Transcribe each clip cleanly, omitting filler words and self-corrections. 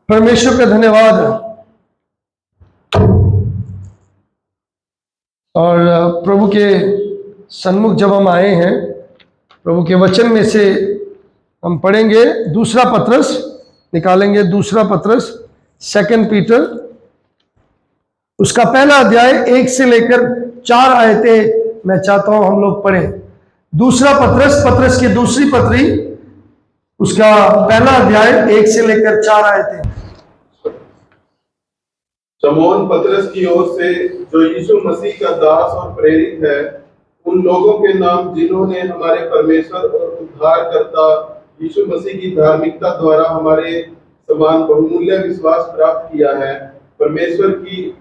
परमेश्वर का धन्यवाद। और प्रभु के सन्मुख जब हम आए हैं, प्रभु के वचन में से हम पढ़ेंगे दूसरा पत्रस, निकालेंगे दूसरा पत्रस, 2 पीटर, उसका पहला अध्याय 1 से लेकर 4 आयतें मैं चाहता हूं हम लोग पढ़ें। दूसरा पत्रस, पत्रस की दूसरी पत्री, उसका पहला अध्याय 1 से लेकर 4 आयतें। शमौन पतरस की ओर से, जो यीशु मसीह का दास और प्रेरित है, उन लोगों के नाम जिन्होंने हमारे परमेश्वर और उद्धारकर्ता यीशु मसीह की धार्मिकता द्वारा हमारे समान बहुमूल्य विश्वास प्राप्त किया है। परमेश्वर की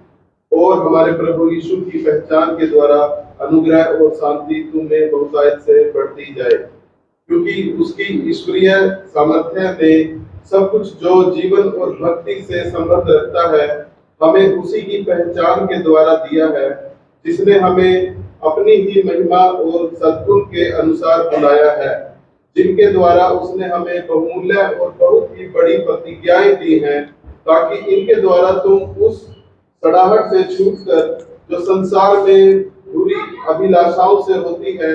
और हमारे प्रभु यीशु की पहचान के द्वारा अनुग्रह और शांति तुम में बहुतायत से बढ़ती जाए, क्योंकि उसकी ईश्वरीय सामर्थ्य में सब कुछ जो जीवन और भक्ति से संबंध रखता है हमें उसी की पहचान के द्वारा दिया है, जिसने हमें अपनी ही महिमा और सद्गुण के अनुसार बुलाया है, जिनके द्वारा उसने हमें बहुमूल्य और बहुत ही बड़ी प्रतिज्ञाएं दी हैं, ताकि इनके द्वारा तुम उस सड़ाहट से छूटकर जो संसार में बुरी अभिलाषाओं से होती है,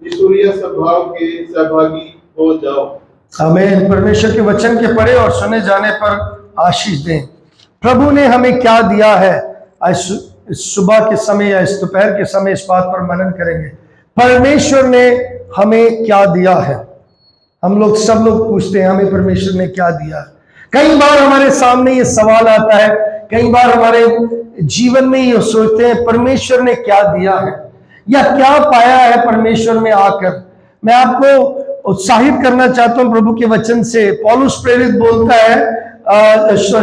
ईश्वरीय स्वभाव के सहभागी हो जाओ। आमीन। परमेश्वर के वचन के पढ़े और सुने जाने पर आशीष दें। प्रभु ने हमें क्या दिया है, आज सुबह के समय या इस दोपहर के समय इस बात पर मनन करेंगे। परमेश्वर ने हमें क्या दिया है। हम लोग सब लोग पूछते हैं हमें परमेश्वर ने क्या दिया। कई बार हमारे सामने ये सवाल आता है, कई बार हमारे जीवन में ये सोचते हैं परमेश्वर ने क्या दिया है या क्या पाया है परमेश्वर में आकर। मैं आपको उत्साहित करना चाहता हूं प्रभु के वचन से। पौलुस प्रेरित बोलता है,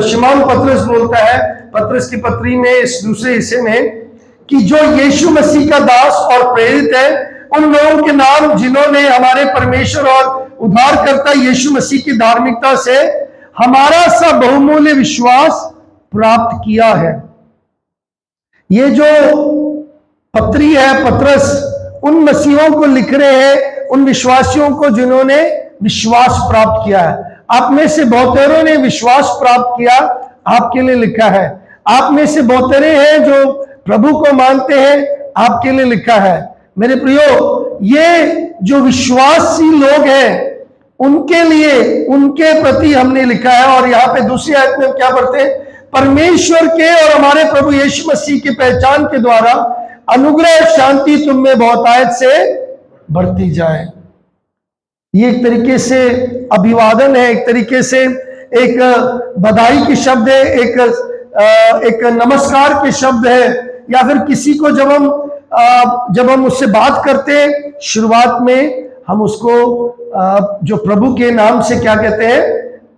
शिमोन पतरस बोलता है पतरस की पत्री में इस दूसरे हिस्से में, कि जो यीशु मसीह का दास और प्रेरित है, उन लोगों के नाम जिन्होंने हमारे परमेश्वर और उद्धारकर्ता यीशु मसीह की धार्मिकता से हमारा सा बहुमूल्य विश्वास प्राप्त किया है। ये जो पत्री है, पतरस उन मसीहों को लिख रहे हैं, उन विश्वासियों को जिन्होंने विश्वास प्राप्त किया है। आप में से बहुतेरों ने विश्वास प्राप्त किया, आपके लिए लिखा है। आप में से बहुतेरे हैं जो प्रभु को मानते हैं, आपके लिए लिखा है। मेरे प्रियो, ये जो विश्वासी लोग हैं उनके लिए, उनके प्रति हमने लिखा है। और यहाँ पे दूसरी आयत में हम क्या पढ़ते हैं, परमेश्वर के और हमारे प्रभु यीशु मसीह की पहचान के द्वारा अनुग्रह शांति तुम में बहुतायत से बढ़ती जाए। ये एक तरीके से अभिवादन है, एक तरीके से एक बधाई के शब्द है, एक नमस्कार के शब्द है, या फिर किसी को जब हम उससे बात करते हैं शुरुआत में, हम उसको जो प्रभु के नाम से क्या कहते हैं,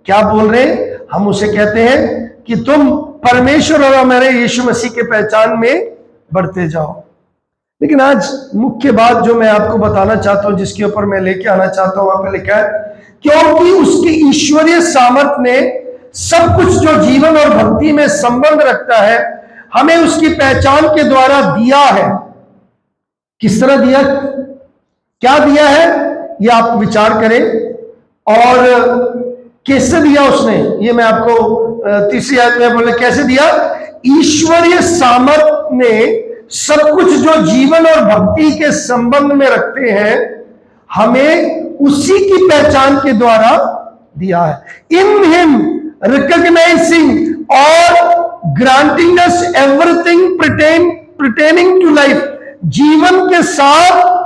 क्या बोल रहे हैं, हम उसे कहते हैं कि तुम परमेश्वर और हमारे यीशु मसीह के पहचान में बढ़ते जाओ। लेकिन आज मुख्य बात जो मैं आपको बताना चाहता हूं, जिसके ऊपर मैं लेके आना चाहता हूं, वहां पे लिखा है, क्योंकि उसकी ईश्वरीय सामर्थ्य ने सब कुछ जो जीवन और भक्ति में संबंध रखता है हमें उसकी पहचान के द्वारा दिया है। किस तरह दिया, क्या दिया है, ये आप विचार करें। और कैसे दिया उसने, ये मैं आपको तीसरी आयत में बोले कैसे दिया। ईश्वरीय सामर्थ्य ने सब कुछ जो जीवन और भक्ति के संबंध में रखते हैं हमें उसी की पहचान के द्वारा दिया है। इन हिम रिकॉग्नाइजिंग और granting us everything pertaining to life, जीवन के साथ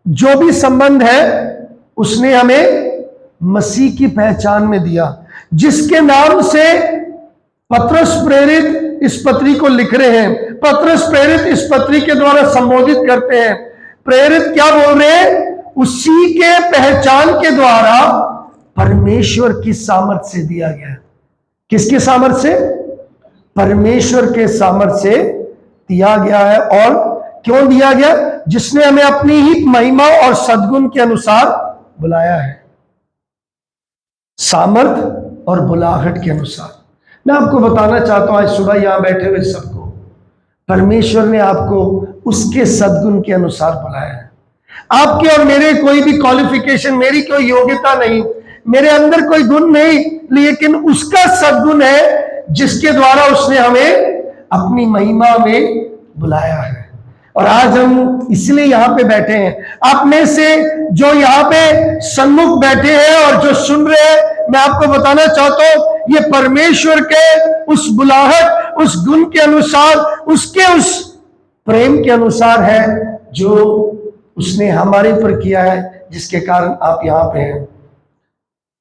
जो भी संबंध है उसने हमें मसीह की पहचान में दिया, जिसके नाम से पतरस प्रेरित इस पत्री को लिख रहे हैं। पतरस प्रेरित इस पत्री के द्वारा संबोधित करते हैं। प्रेरित क्या बोल रहे हैं, उसी के पहचान के द्वारा परमेश्वर की सामर्थ्य से दिया गया। किसके सामर्थ्य से, परमेश्वर के सामर्थ्य से दिया गया है। और क्यों दिया गया, जिसने हमें अपनी ही महिमा और सद्गुण के अनुसार बुलाया है। सामर्थ और बुलाहट के अनुसार। मैं आपको बताना चाहता हूं आज सुबह यहां बैठे हुए सबको, परमेश्वर ने आपको उसके सद्गुण के अनुसार बुलाया है। आपके और मेरे कोई भी क्वालिफिकेशन, मेरी कोई योग्यता नहीं, मेरे अंदर कोई गुण नहीं, लेकिन उसका सद्गुण है जिसके द्वारा उसने हमें अपनी महिमा में बुलाया है। और आज हम इसलिए यहां पे बैठे हैं। आप में से जो यहां पे सन्मुख बैठे हैं और जो सुन रहे हैं, मैं आपको बताना चाहता हूं, ये परमेश्वर के उस बुलाहट, उस गुण के अनुसार, उसके उस प्रेम के अनुसार है जो उसने हमारे ऊपर किया है, जिसके कारण आप यहां पे हैं,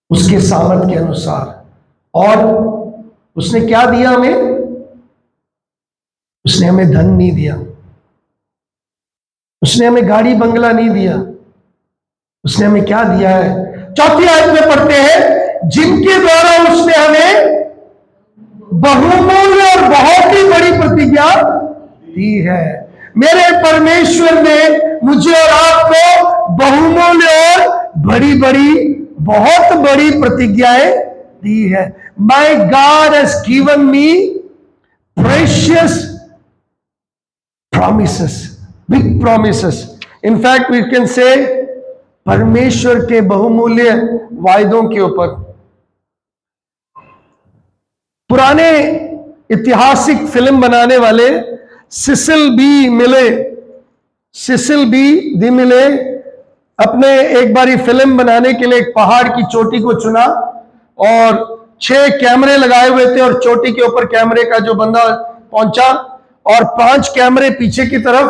उसके सामर्थ के अनुसार। और उसने क्या दिया हमें? उसने हमें धन नहीं दिया, उसने हमें गाड़ी बंगला नहीं दिया, उसने हमें क्या दिया है? चौथी आयत में पढ़ते हैं, जिनके द्वारा उसने हमें बहुमूल्य और बहुत ही बड़ी प्रतिज्ञा दी है। मेरे परमेश्वर ने मुझे और आपको बहुमूल्य और बड़ी बड़ी, बहुत बड़ी प्रतिज्ञाएं दी है। My God has given me precious promises, big promises. In fact, we can say परमेश्वर के बहुमूल्य वायदों के ऊपर पुराने ऐतिहासिक फिल्म बनाने वाले सिसिल बी मिले अपने एक बारी फिल्म बनाने के लिए एक पहाड़ की चोटी को चुना और 6 कैमरे लगाए हुए थे और चोटी के ऊपर कैमरे का जो बंदा पहुंचा और 5 कैमरे पीछे की तरफ,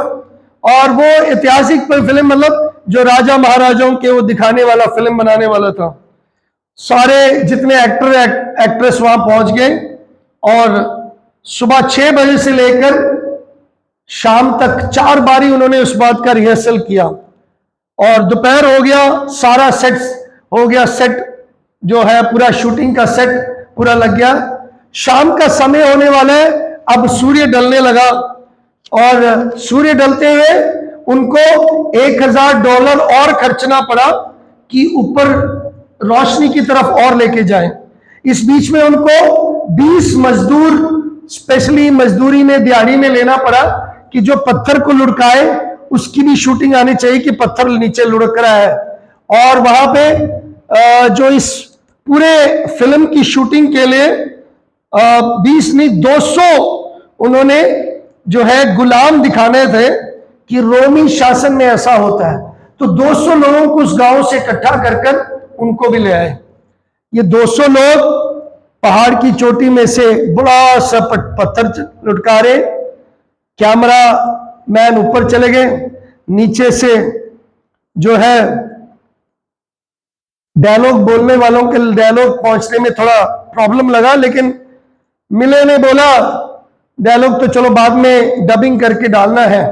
और वो ऐतिहासिक फिल्म, मतलब जो राजा महाराजाओं के वो दिखाने वाला फिल्म बनाने वाला था। सारे जितने एक्ट्रेस वहां पहुंच गए और सुबह 6 बजे से लेकर शाम तक 4 बारी उन्होंने उस बात का रिहर्सल किया। और दोपहर हो गया, सारा सेट हो गया, सेट जो है पूरा शूटिंग का सेट पूरा लग गया। शाम का समय होने वाला है, अब सूर्य ढलने लगा और सूर्य ढलते हुए उनको $1000 और खर्चना पड़ा कि ऊपर रोशनी की तरफ और लेके जाएं। इस बीच में उनको 20 मजदूर स्पेशली मजदूरी में दिहाड़ी में लेना पड़ा कि जो पत्थर को लुढ़काए, उसकी भी शूटिंग आनी चाहिए कि पत्थर नीचे लुढ़क रहा है। और वहां पे जो इस पूरे फिल्म की शूटिंग के लिए 20 नहीं 200 उन्होंने जो है गुलाम दिखाने थे कि रोमी शासन में ऐसा होता है। तो 200 लोगों को उस गांव से इकट्ठा कर उनको भी ले आए। ये 200 लोग पहाड़ की चोटी में से बड़ा सा पत्थर लुढ़का रहे, कैमरा मैन ऊपर चले गए, नीचे से जो है डायलॉग बोलने वालों के डायलॉग पहुंचने में थोड़ा प्रॉब्लम लगा, लेकिन मिले ने बोला डायलॉग तो चलो बाद में डबिंग करके डालना है।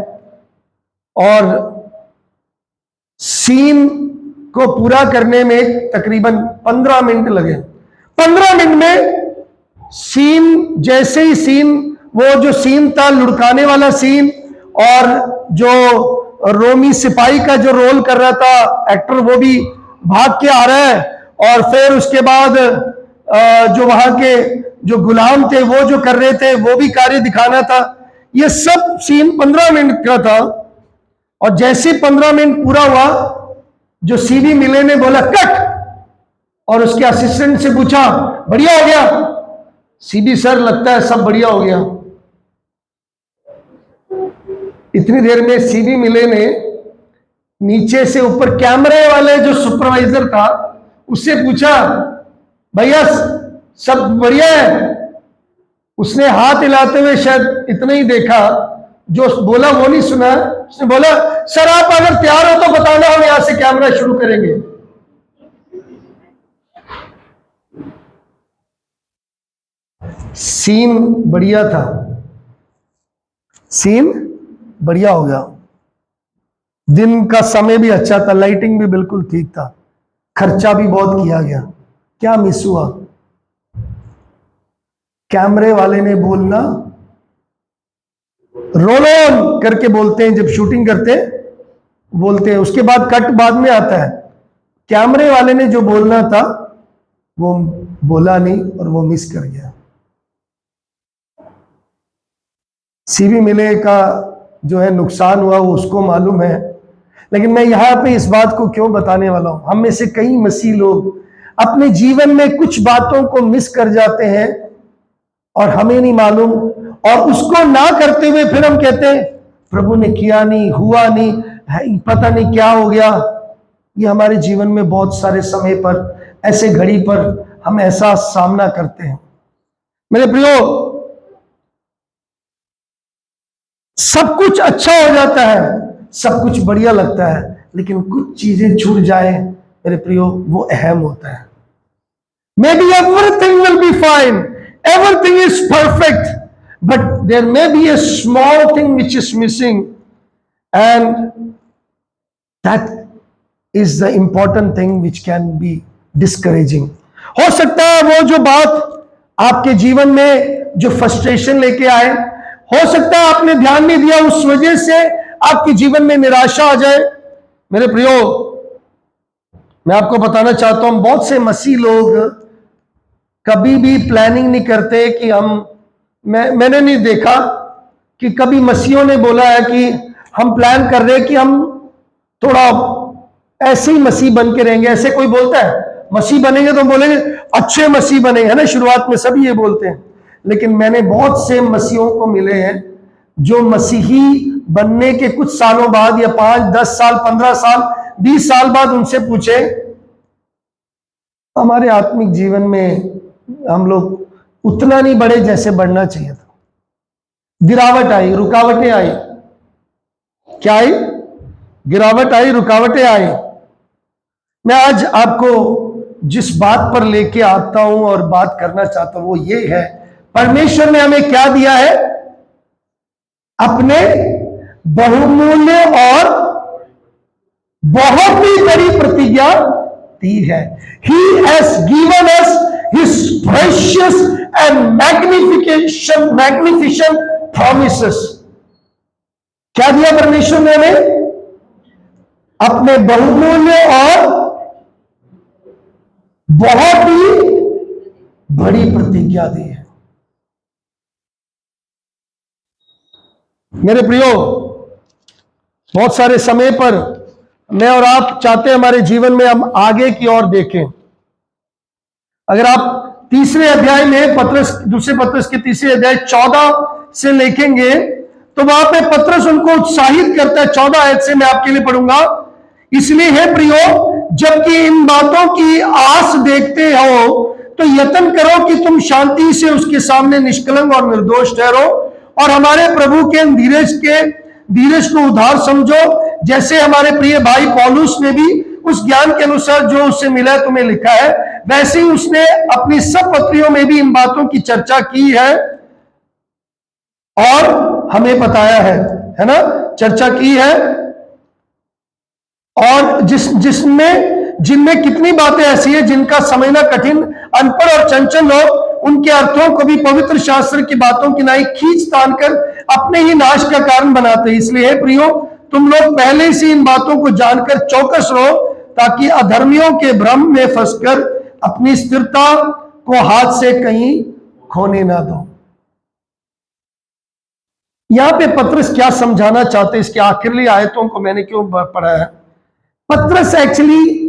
और सीन को पूरा करने में तकरीबन 15 मिनट लगे। 15 मिनट में सीन, जैसे ही सीन, वो जो सीन था लुढ़काने वाला सीन, और जो रोमी सिपाही का जो रोल कर रहा था एक्टर, वो भी भाग के आ रहा है। और फिर उसके बाद जो वहां के जो गुलाम थे वो जो कर रहे थे, वो भी कार्य दिखाना था। ये सब सीन 15 मिनट का था। और जैसे 15 मिनट पूरा हुआ, जो सीवी मिले ने बोला कट, और उसके असिस्टेंट से पूछा बढ़िया हो गया? सीबी सर लगता है सब बढ़िया हो गया। इतनी देर में सीबी मिले ने नीचे से ऊपर कैमरे वाले जो सुपरवाइजर था उससे पूछा भैया सब बढ़िया है? उसने हाथ हिलाते हुए शायद इतना ही देखा, जो बोला वो नहीं सुना। उसने बोला सर आप अगर तैयार हो तो बताना, हम यहां से कैमरा शुरू करेंगे। सीन बढ़िया था, सीन बढ़िया हो गया, दिन का समय भी अच्छा था, लाइटिंग भी बिल्कुल ठीक था, खर्चा भी बहुत किया गया। क्या मिस हुआ? कैमरे वाले ने बोलना रोल ऑन करके बोलते हैं, जब शूटिंग करते बोलते हैं, उसके बाद कट बाद में आता है। कैमरे वाले ने जो बोलना था वो बोला नहीं और वो मिस कर गया। सीवी मिले का जो है नुकसान हुआ वो उसको मालूम है, लेकिन मैं यहां पे इस बात को क्यों बताने वाला हूं, हम में से कई मसीह लोग अपने जीवन में कुछ बातों को मिस कर जाते हैं और हमें नहीं मालूम, और उसको ना करते हुए फिर हम कहते हैं प्रभु ने किया नहीं, हुआ नहीं, पता नहीं क्या हो गया। ये हमारे जीवन में बहुत सारे समय पर, ऐसे घड़ी पर हम ऐसा सामना करते हैं। मेरे प्रियो, सब कुछ अच्छा हो जाता है, सब कुछ बढ़िया लगता है, लेकिन कुछ चीजें छूट जाए मेरे प्रियो, वो अहम होता है। May be everything will be fine, everything is perfect, but there may be a small thing which is missing, and that is the important thing which can be discouraging. हो सकता है वो जो बात आपके जीवन में जो फ्रस्ट्रेशन लेके आए, हो सकता है आपने ध्यान नहीं दिया, उस वजह से आपके जीवन में निराशा आ जाए। मेरे प्रियो, मैं आपको बताना चाहता हूं, बहुत से मसीह लोग कभी भी प्लानिंग नहीं करते कि मैंने नहीं देखा कि कभी मसीहों ने बोला है कि हम प्लान कर रहे हैं कि हम थोड़ा ऐसे ही मसीह बन के रहेंगे। ऐसे कोई बोलता है? मसीह बनेंगे तो बोलेंगे अच्छे मसीह बनेंगे, है ना, शुरुआत में सभी ये बोलते हैं। लेकिन मैंने बहुत से मसीहों को मिले हैं जो मसीही बनने के कुछ सालों बाद, या 5, 10 साल, 15 साल, 20 साल बाद उनसे पूछे, हमारे आत्मिक जीवन में हम लोग उतना नहीं बढ़े जैसे बढ़ना चाहिए था। गिरावट आई, रुकावटें आई। क्या आई? गिरावट आई, रुकावटें आई। मैं आज आपको जिस बात पर लेके आता हूं और बात करना चाहता हूं वो ये है, परमेश्वर ने हमें क्या दिया है? अपने बहुमूल्य और बहुत ही बड़ी प्रतिज्ञा दी है। He has given us His precious and magnificent promises. क्या दिया परमेश्वर ने हमें? अपने बहुमूल्य और बहुत ही बड़ी प्रतिज्ञा दी है। मेरे प्रियो, बहुत सारे समय पर मैं और आप चाहते हैं हमारे जीवन में हम आगे की ओर देखें। अगर आप तीसरे अध्याय में दूसरे पत्रस के तीसरे अध्याय 14 से लिखेंगे तो वहां पे पत्रस उनको उत्साहित करता है। 14 आयत से मैं आपके लिए पढ़ूंगा। इसलिए है प्रियो, जबकि इन बातों की आस देखते हो तो यत्न करो कि तुम शांति से उसके सामने निष्कलंक और निर्दोष ठहरो, और हमारे प्रभु के धीरज को उधार समझो, जैसे हमारे प्रिय भाई पौलुस ने भी उस ज्ञान के अनुसार जो उससे मिला तुम्हें लिखा है, वैसे ही उसने अपनी सब पत्रियों में भी इन बातों की चर्चा की है और हमें बताया है ना, चर्चा की है। और जिनमें कितनी बातें ऐसी है जिनका समझना कठिन, अनपढ़ और चंचल लोग उनके अर्थों को भी पवित्र शास्त्र की बातों की नाई खींच तान कर अपने ही नाश का कारण बनाते हैं। इसलिए प्रियो, तुम लोग पहले से इन बातों को जानकर चौकस रहो, ताकि अधर्मियों के भ्रम में फंसकर अपनी स्थिरता को हाथ से कहीं खोने ना दो। यहां पे पत्रस क्या समझाना चाहते हैं? इसके आखिरी आयतों को मैंने क्यों पढ़ा है? पत्रस एक्चुअली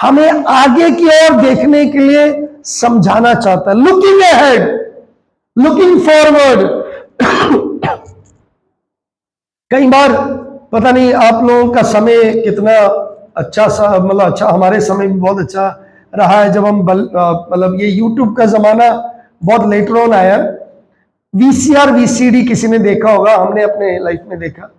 हमें आगे की ओर देखने के लिए समझाना चाहता है। Looking ahead, looking forward. कई बार पता नहीं आप लोगों का समय कितना अच्छा सा, मतलब अच्छा, हमारे समय भी बहुत अच्छा रहा है। जब हम मतलब ये YouTube का जमाना बहुत लेटर ऑन आया। VCR VCD किसी ने देखा होगा, हमने अपने लाइफ में देखा।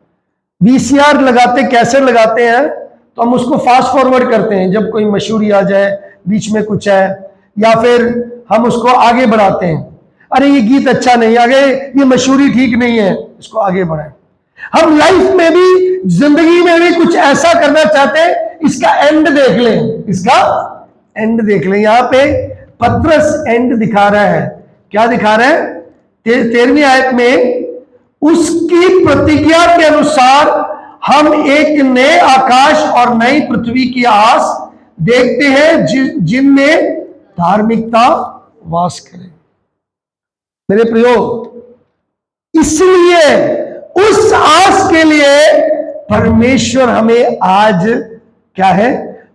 VCR लगाते, कैसेट लगाते हैं तो हम उसको फास्ट फॉरवर्ड करते हैं जब कोई मशहूरी आ जाए, बीच में कुछ है, या फिर हम उसको आगे बढ़ाते हैं। अरे ये गीत अच्छा नहीं, आगे ये मशहूरी ठीक नहीं है, इसको आगे बढ़ाएं। हम लाइफ में भी, जिंदगी में भी कुछ ऐसा करना चाहते हैं, इसका एंड देख लें, इसका एंड देख लें। यहां पे पत्रस एंड दिखा रहा है। क्या दिखा रहा है? 13वीं आयत में, उसकी प्रतिज्ञा के अनुसार हम एक नए आकाश और नई पृथ्वी की आस देखते हैं जिनमें धार्मिकता वास करे। मेरे प्रियो, इसलिए उस आस के लिए परमेश्वर हमें आज क्या है?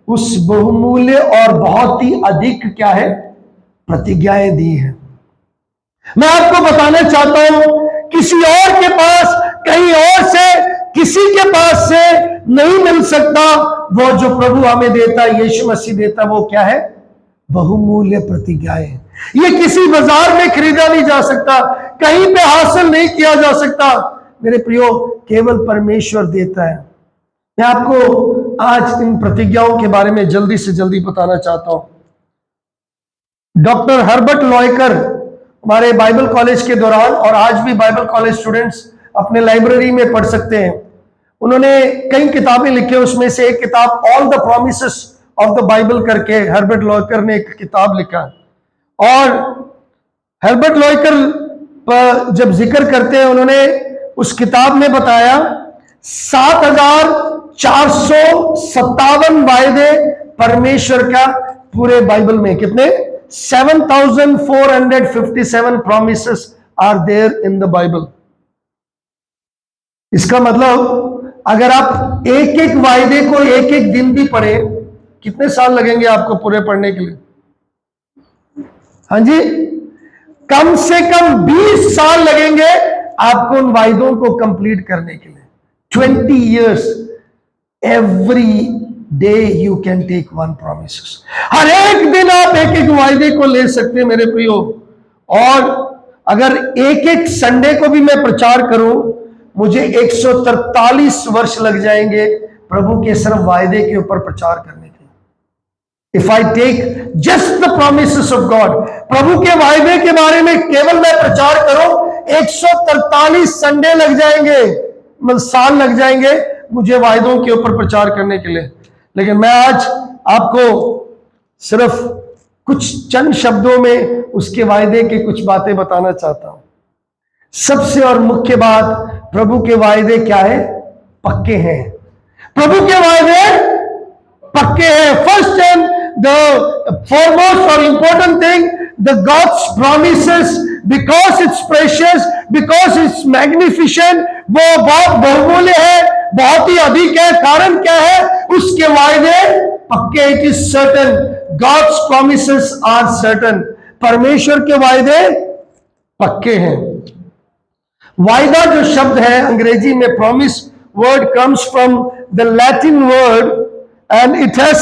उस बहुमूल्य और बहुत ही अधिक क्या है, प्रतिज्ञाएं दी है। मैं आपको बताना चाहता हूं, किसी और के पास, कहीं और से, किसी के पास से नहीं मिल सकता। वो जो प्रभु हमें देता है, यीशु मसीह देता, वो क्या है, बहुमूल्य प्रतिज्ञाएं। ये किसी बाजार में खरीदा नहीं जा सकता, कहीं पे हासिल नहीं किया जा सकता मेरे प्रियो, केवल परमेश्वर देता है। मैं आपको आज इन प्रतिज्ञाओं के बारे में जल्दी से जल्दी बताना चाहता हूं। डॉक्टर हर्बर्ट लॉयकर हमारे बाइबल कॉलेज के दौरान, और आज भी बाइबल कॉलेज स्टूडेंट्स अपने लाइब्रेरी में पढ़ सकते हैं, उन्होंने कई किताबें लिखी। उसमें से एक किताब all the promises of the Bible करके हर्बर्ट लॉयकर ने एक किताब लिखा। और हर्बर्ट लॉयकर जब जिक्र करते हैं, उन्होंने उस किताब में बताया 7,457 वायदे परमेश्वर का पूरे बाइबल में, कितने, 7,457 promises are there in the Bible। इसका मतलब अगर आप एक एक वायदे को एक एक दिन भी पढ़े, कितने साल लगेंगे आपको पूरे पढ़ने के लिए? हाँ जी, कम से कम 20 साल लगेंगे आपको उन वायदों को कंप्लीट करने के लिए। 20 years every day you can take one promises। हर एक दिन आप एक एक वायदे को ले सकते हैं मेरे प्रियो। और अगर एक एक संडे को भी मैं प्रचार करूं, मुझे 143 वर्ष लग जाएंगे प्रभु के सिर्फ वायदे के ऊपर प्रचार करने के लिए। If I take just the promises of God, प्रभु के वायदे के बारे में केवल मैं प्रचार करूं, 143 संडे लग जाएंगे, मतलब साल लग जाएंगे मुझे वायदों के ऊपर प्रचार करने के लिए। लेकिन मैं आज आपको सिर्फ कुछ चंद शब्दों में उसके वायदे के कुछ बातें बताना चाहता हूं। सबसे और मुख्य बात, प्रभु के वायदे क्या है, पक्के हैं। प्रभु के वायदे पक्के हैं। फर्स्ट एंड द फॉरमोस्ट और important thing, the gods promises, because it's precious, because it's magnificent, वो बहुत बहुमूल्य है, बहुत ही अधिक है। कारण क्या है, उसके वायदे पक्के। It is certain, God's promises are certain. परमेश्वर के वायदे पक्के हैं। वायदा जो शब्द है अंग्रेजी में, promise word comes from the Latin word and it has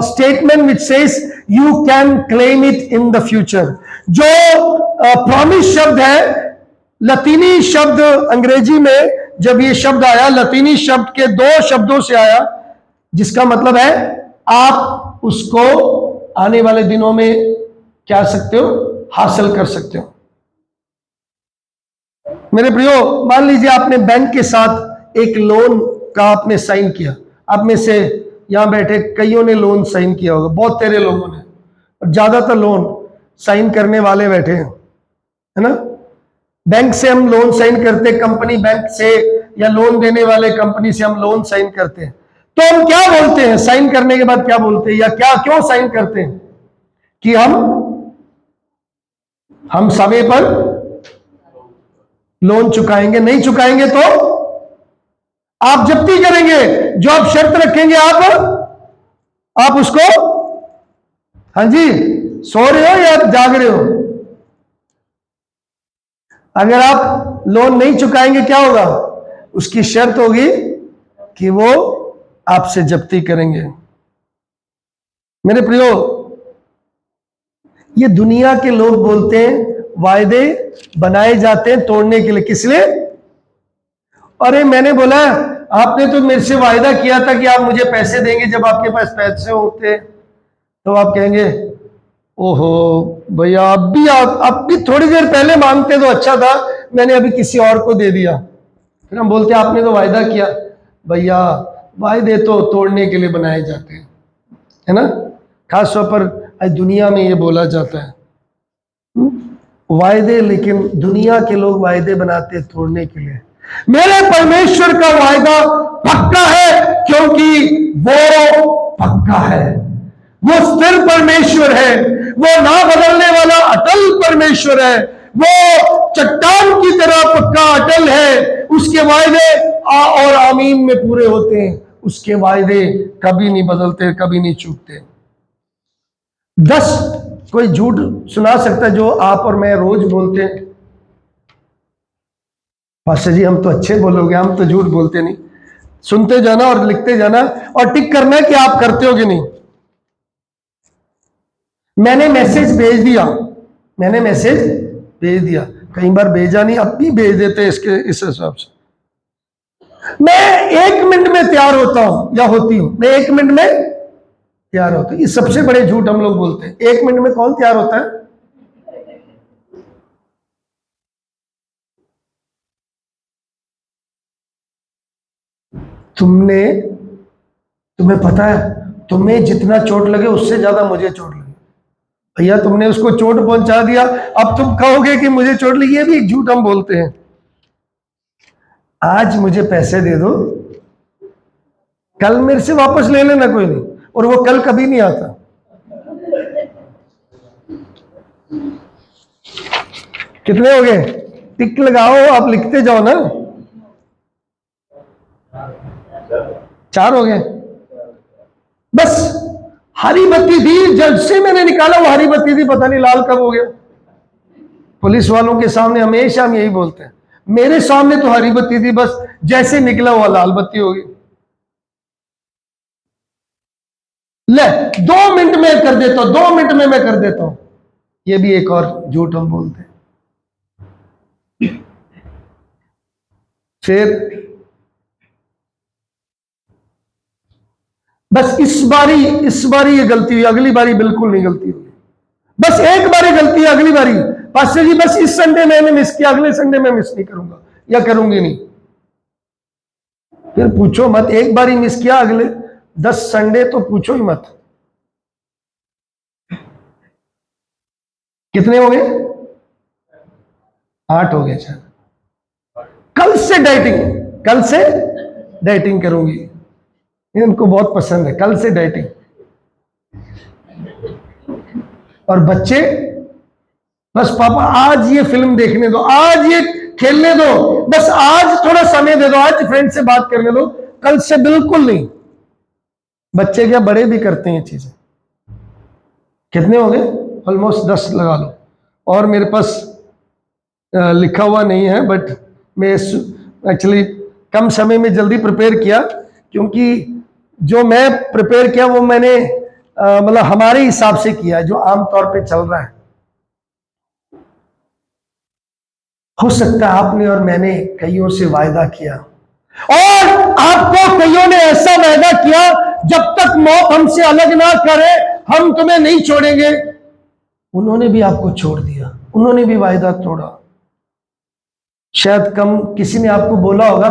statement which says you can claim it in the future. जो प्रॉमिस शब्द है, लतीनी शब्द अंग्रेजी में जब ये शब्द आया, लतीनी शब्द के 2 शब्दों से आया, जिसका मतलब है आप उसको आने वाले दिनों में क्या सकते हो, हासिल कर सकते हो। मेरे प्रियो, मान लीजिए आपने बैंक के साथ एक लोन का आपने साइन किया। आप में से यहां बैठे कईयों ने लोन साइन किया होगा, बहुत तेरे लोगों ने, और ज्यादातर लोन साइन करने वाले बैठे हैं, है ना। बैंक से हम लोन साइन करते, कंपनी बैंक से या लोन देने वाले कंपनी से हम लोन साइन करते हैं। तो हम क्या बोलते हैं साइन करने के बाद, क्या बोलते हैं या क्या क्यों साइन करते हैं, कि हम समय पर लोन चुकाएंगे, नहीं चुकाएंगे तो आप जब्ती करेंगे। जो आप शर्त रखेंगे आप उसको, हाँ जी, सो रहे हो या जाग रहे हो, अगर आप लोन नहीं चुकाएंगे क्या होगा, उसकी शर्त होगी कि वो आपसे जब्ती करेंगे। मेरे प्रियो, ये दुनिया के लोग बोलते हैं वायदे बनाए जाते हैं तोड़ने के लिए। किस लिए? अरे मैंने बोला आपने तो मेरे से वायदा किया था कि आप मुझे पैसे देंगे, जब आपके पास पैसे होते तो आप कहेंगे ओहो भैया अब भी थोड़ी देर पहले मांगते तो अच्छा था, मैंने अभी किसी और को दे दिया। फिर हम बोलते आपने तो वायदा किया। भैया वायदे तो तोड़ने के लिए बनाए जाते हैं, है ना। खास तौर पर आज दुनिया में ये बोला जाता है वायदे, लेकिन दुनिया के लोग वायदे बनाते हैं तोड़ने के लिए। मेरे परमेश्वर का वायदा पक्का है, क्योंकि वो पक्का है, वो स्थिर परमेश्वर है, वो ना बदलने वाला अटल परमेश्वर है, वो चट्टान की तरह पक्का अटल है। उसके वायदे और आमीन में पूरे होते हैं, उसके वायदे कभी नहीं बदलते, कभी नहीं चूकते। 10 कोई झूठ सुना सकता है जो आप और मैं रोज बोलते हैं? पास्टर जी हम तो अच्छे बोलोगे, हम तो झूठ बोलते नहीं। सुनते जाना और लिखते जाना और टिक करना है कि आप करते हो कि नहीं। मैंने मैसेज भेज दिया, मैंने मैसेज भेज दिया, कई बार भेजा नहीं, अब भी भेज देते हैं इसके इस हिसाब से। मैं 1 मिनट में तैयार होता हूं या होती हूं, मैं 1 मिनट में तैयार होता हूं। ये सबसे बड़े झूठ हम लोग बोलते हैं। 1 मिनट में कौन तैयार होता है? तुम्हें पता है, तुम्हें जितना चोट लगे उससे ज्यादा मुझे चोट लगी। भैया तुमने उसको चोट पहुंचा दिया, अब तुम कहोगे कि मुझे चोट लगी। ये भी एक झूठ हम बोलते हैं। आज मुझे पैसे दे दो, कल मेरे से वापस ले लेना, कोई नहीं, और वो कल कभी नहीं आता। कितने हो गए? टिक लगाओ, आप लिखते जाओ ना। 4 हो गए। बस हरी बत्ती थी, जब से मैंने निकाला वो हरी बत्ती थी, पता नहीं लाल कब हो गया। पुलिस वालों के सामने हमेशा हम यही बोलते हैं, मेरे सामने तो हरी बत्ती थी, बस जैसे निकला वो लाल बत्ती हो गई। ले 2 मिनट में कर देता हूं, 2 मिनट में मैं कर देता हूं। ये भी एक और झूठ हम बोलते हैं। फिर बस इस बारी ये गलती हुई, अगली बारी बिल्कुल नहीं गलती होगी। बस एक बारी गलती है, अगली बारी पास्टर जी बस इस संडे मैंने मिस किया, अगले संडे में मिस नहीं करूंगा या करूंगी नहीं। फिर पूछो मत, एक बारी मिस किया, अगले 10 संडे तो पूछो ही मत। कितने हो गए? 8 हो गए। चल कल से डाइटिंग करूंगी, इनको बहुत पसंद है, कल से डाइटिंग। और बच्चे बस पापा आज ये फिल्म देखने दो, आज ये खेलने दो, बस आज थोड़ा समय दे दो, आज फ्रेंड से बात करने दो, कल से बिल्कुल नहीं। बच्चे क्या, बड़े भी करते हैं ये चीजें। कितने हो गए? ऑलमोस्ट 10 लगा लो। और मेरे पास लिखा हुआ नहीं है, बट मैं एक्चुअली कम समय में जल्दी प्रिपेयर किया, क्योंकि जो मैं प्रिपेयर किया वो मैंने मतलब हमारे हिसाब से किया, जो आमतौर पे चल रहा है। हो सकता है आपने और मैंने कईयों से वायदा किया, और आपको कईयों ने ऐसा वायदा किया, जब तक मौत हमसे अलग ना करे हम तुम्हें नहीं छोड़ेंगे। उन्होंने भी आपको छोड़ दिया, उन्होंने भी वायदा तोड़ा। शायद कम किसी ने आपको बोला होगा,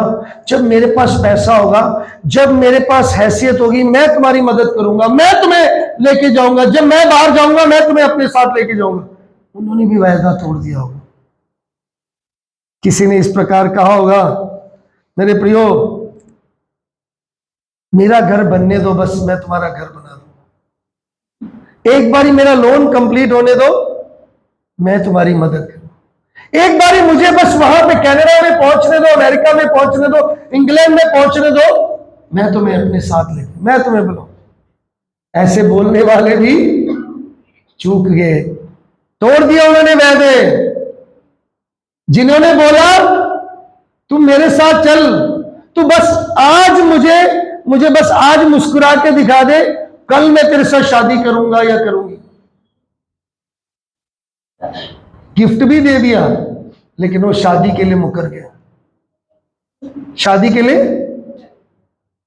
जब मेरे पास पैसा होगा, जब मेरे पास हैसियत होगी, मैं तुम्हारी मदद करूंगा, मैं तुम्हें लेके जाऊंगा, जब मैं बाहर जाऊंगा मैं तुम्हें अपने साथ लेके जाऊंगा। उन्होंने भी वायदा तोड़ दिया होगा। किसी ने इस प्रकार कहा होगा, मेरे प्रियो मेरा घर बनने दो, बस मैं तुम्हारा घर बना दूंगा। एक बारी मेरा लोन कंप्लीट होने दो, मैं तुम्हारी मदद करूंगा। एक बारी मुझे बस वहां पे कनाडा में पहुंचने दो, अमेरिका में पहुंचने दो, इंग्लैंड में पहुंचने दो, मैं तुम्हें अपने साथ ले, मैं तुम्हें बुलाऊं। ऐसे बोलने वाले भी चूक गए, तोड़ दिया उन्होंने वादे। जिन्होंने बोला तुम मेरे साथ चल, तू बस आज मुझे बस आज मुस्कुरा के दिखा दे, कल मैं तेरे साथ शादी करूंगा या करूंगी। गिफ्ट भी दे दिया, लेकिन वो शादी के लिए मुकर गया, शादी के लिए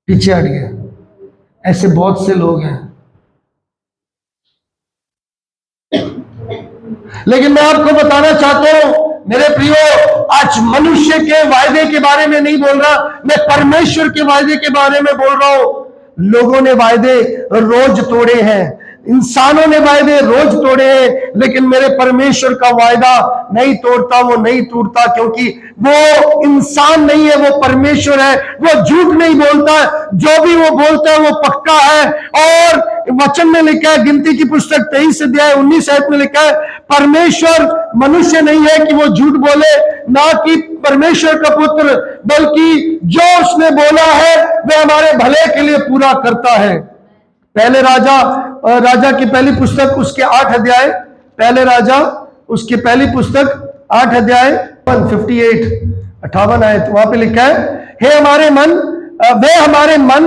पीछे हट गया। ऐसे बहुत से लोग हैं। लेकिन मैं आपको बताना चाहता हूं मेरे प्रियो, आज मनुष्य के वायदे के बारे में नहीं बोल रहा, मैं परमेश्वर के वायदे के बारे में बोल रहा हूं। लोगों ने वायदे रोज तोड़े हैं, इंसानों ने वायदे रोज तोड़े हैं, लेकिन मेरे परमेश्वर का वायदा नहीं तोड़ता, वो नहीं टूटता, क्योंकि वो इंसान नहीं है, वो परमेश्वर है। वो झूठ नहीं बोलता, जो भी वो बोलता है वो पक्का है। और वचन में लिखा है, गिनती की पुस्तक 23 अध्याय 19 आयत में लिखा है, परमेश्वर मनुष्य नहीं है कि वो झूठ बोले, ना कि परमेश्वर का पुत्र, बल्कि जो उसने बोला है वह हमारे भले के लिए पूरा करता है। पहले राजा की पहली पुस्तक उसके 8 अध्याय, पहले राजा उसकी पहली पुस्तक 8 अध्याय 58 आयत, वहां पे लिखा है, हे हमारे मन, वे हमारे मन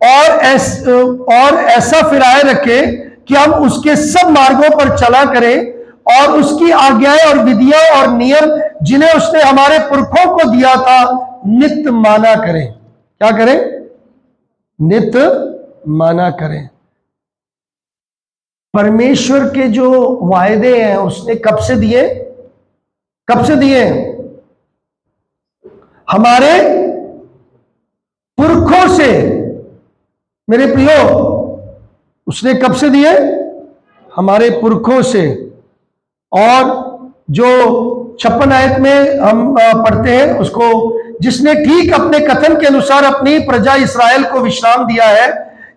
और ऐसा फिराए रखे कि हम उसके सब मार्गों पर चला करें और उसकी आज्ञाएं और विधियां और नियम जिन्हें उसने हमारे पुरखों को दिया था नित्य माना करें। क्या करें? नित्य माना करें। परमेश्वर के जो वायदे हैं उसने कब से दिए? कब से दिए? हमारे पुरखों से। मेरे प्रियो, उसने कब से दिए? हमारे पुरखों से। और जो 56 आयत में हम पढ़ते हैं उसको, जिसने ठीक अपने कथन के अनुसार अपनी प्रजा इस्राएल को विश्राम दिया है,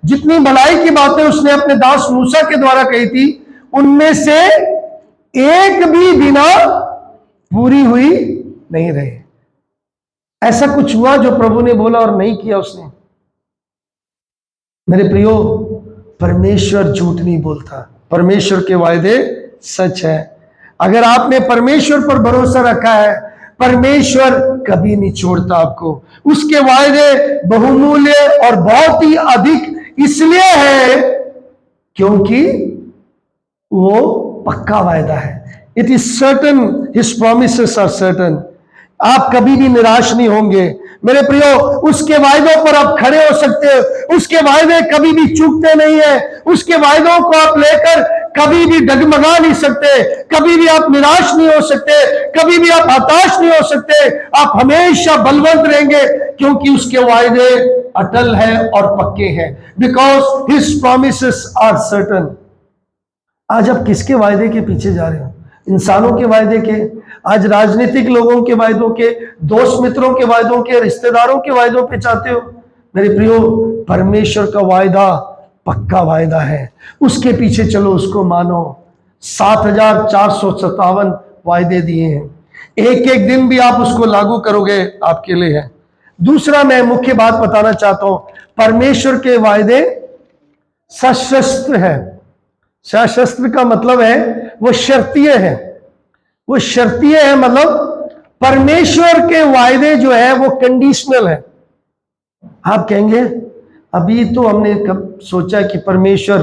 जितनी भलाई की बातें उसने अपने दास मूसा के द्वारा कही थी, उनमें से एक भी बिना पूरी हुई नहीं रही। ऐसा कुछ हुआ जो प्रभु ने बोला और नहीं किया उसने? मेरे प्रियो, परमेश्वर झूठ नहीं बोलता, परमेश्वर के वायदे सच है। अगर आपने परमेश्वर पर भरोसा रखा है, परमेश्वर कभी नहीं छोड़ता आपको। उसके वायदे बहुमूल्य और बहुत ही अधिक इसलिए है क्योंकि वो पक्का वायदा है। It is certain, his promises are certain. आप कभी भी निराश नहीं होंगे मेरे प्रियो। उसके वायदों पर आप खड़े हो सकते हो। उसके वायदे कभी भी चूकते नहीं है। उसके वायदों को आप लेकर कभी भी डगमगा नहीं सकते, कभी भी आप निराश नहीं हो सकते, कभी भी आप हताश नहीं हो सकते। आप हमेशा बलवंत रहेंगे क्योंकि उसके वायदे अटल है और पक्के हैं। Because his promises are certain. आज आप किसके वायदे के पीछे जा रहे हो? इंसानों के वायदे के? आज राजनीतिक लोगों के वायदों के, दोस्त मित्रों के वायदों के, रिश्तेदारों के वायदों पे चाहते हो? मेरे प्रियो, परमेश्वर का वायदा पक्का वायदा है, उसके पीछे चलो, उसको मानो। 7457 वायदे दिए हैं, एक एक दिन भी आप उसको लागू करोगे आपके लिए है। दूसरा मैं मुख्य बात बताना चाहता हूं, परमेश्वर के वायदे सशस्त्र है। सशस्त्र का मतलब है वो शर्तीय है। वो शर्तीय है मतलब परमेश्वर के वायदे जो है वो कंडीशनल है। आप कहेंगे अभी तो हमने कब सोचा कि परमेश्वर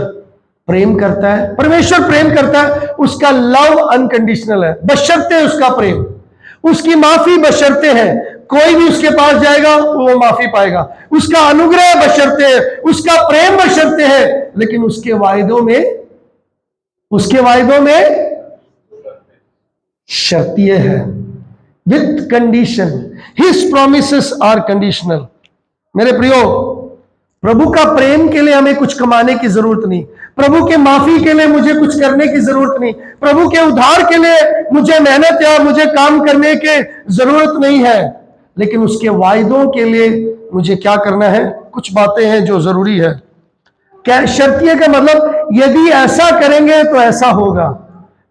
प्रेम करता है? परमेश्वर प्रेम करता है, उसका लव अनकंडीशनल है, बशर्ते उसका प्रेम, उसकी माफी बशर्ते है। कोई भी उसके पास जाएगा वो माफी पाएगा। उसका अनुग्रह बशर्ते है, उसका प्रेम बशर्ते है। लेकिन उसके वायदों में शर्तीय है, with condition. His promises are conditional. मेरे प्रियो, प्रभु का प्रेम के लिए हमें कुछ कमाने की जरूरत नहीं, प्रभु के माफी के लिए मुझे कुछ करने की जरूरत नहीं, प्रभु के उद्धार के लिए मुझे मेहनत या मुझे काम करने की जरूरत नहीं है। लेकिन उसके वायदों के लिए मुझे क्या करना है? कुछ बातें हैं जो जरूरी है। क्या शर्तीय का मतलब यदि ऐसा करेंगे तो ऐसा होगा।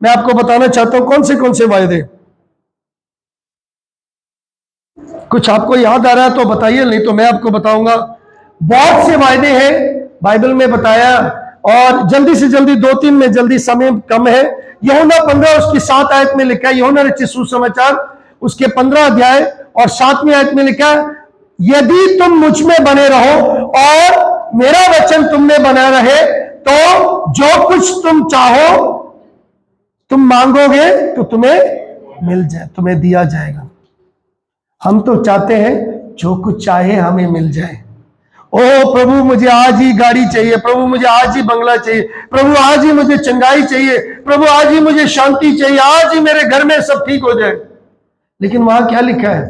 मैं आपको बताना चाहता हूं कौन से वायदे। कुछ आपको याद आ रहा है तो बताइए, नहीं तो मैं आपको बताऊंगा। बहुत से वायदे हैं बाइबल में बताया, और जल्दी से जल्दी 2-3 में, जल्दी समय कम है। यूहन्ना 15 उसकी 7 आयत में लिखा है, यूहन्ना रचित सुसमाचार उसके 15 अध्याय और 7वीं आयत में लिखा है, यदि तुम मुझ में बने रहो और मेरा वचन तुम में बना रहे तो जो कुछ तुम चाहो, तुम मांगोगे तो तुम्हें मिल जाए, तुम्हें दिया जाएगा। हम तो चाहते हैं जो कुछ चाहे हमें मिल जाए। ओ प्रभु, मुझे आज ही गाड़ी चाहिए, प्रभु मुझे आज ही बंगला चाहिए, प्रभु आज ही मुझे चंगाई चाहिए, प्रभु आज ही मुझे शांति चाहिए, आज ही मेरे घर में सब ठीक हो जाए। लेकिन वहां क्या लिखा है?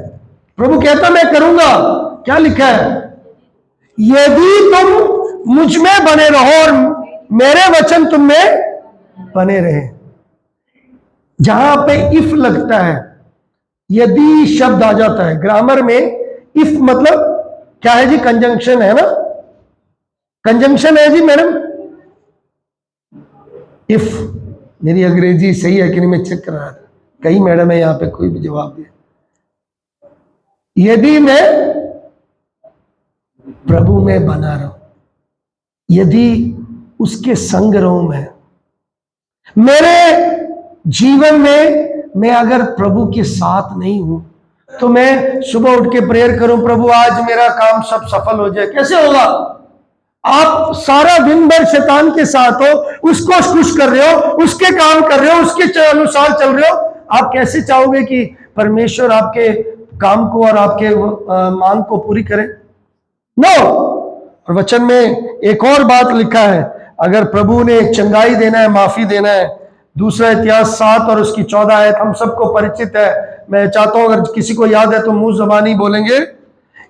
प्रभु कहता मैं करूंगा। क्या लिखा है? यदि तुम मुझ में बने रहो और मेरे वचन तुम में बने रहे। जहां पे इफ लगता है, यदि शब्द आ जाता है ग्रामर में, इफ मतलब क्या है जी? कंजंक्शन है ना, कंजंक्शन है जी मैडम। इफ, मेरी अंग्रेजी सही है कि नहीं मैं चेक कर रहा था, कई मैडम है यहाँ पे, कोई भी जवाब दिया। यदि मैं प्रभु में बना रहूं, यदि उसके संग रहूं, मेरे जीवन में मैं अगर प्रभु के साथ नहीं हूं, तो मैं सुबह उठ के प्रेयर करूं, प्रभु आज मेरा काम सब सफल हो जाए, कैसे होगा? आप सारा दिन भर शैतान के साथ हो, उसको खुश कर रहे हो, उसके काम कर रहे हो, उसके अनुसार चल रहे हो, आप कैसे चाहोगे कि परमेश्वर आपके काम को और आपके मांग को पूरी करे? नो। और वचन में एक और बात लिखा है, अगर प्रभु ने चंगाई देना है, माफी देना है, दूसरा इतिहास 7 और उसकी 14 आयत हम सबको परिचित है, मैं चाहता हूं अगर किसी को याद है तो मुंह जबानी बोलेंगे,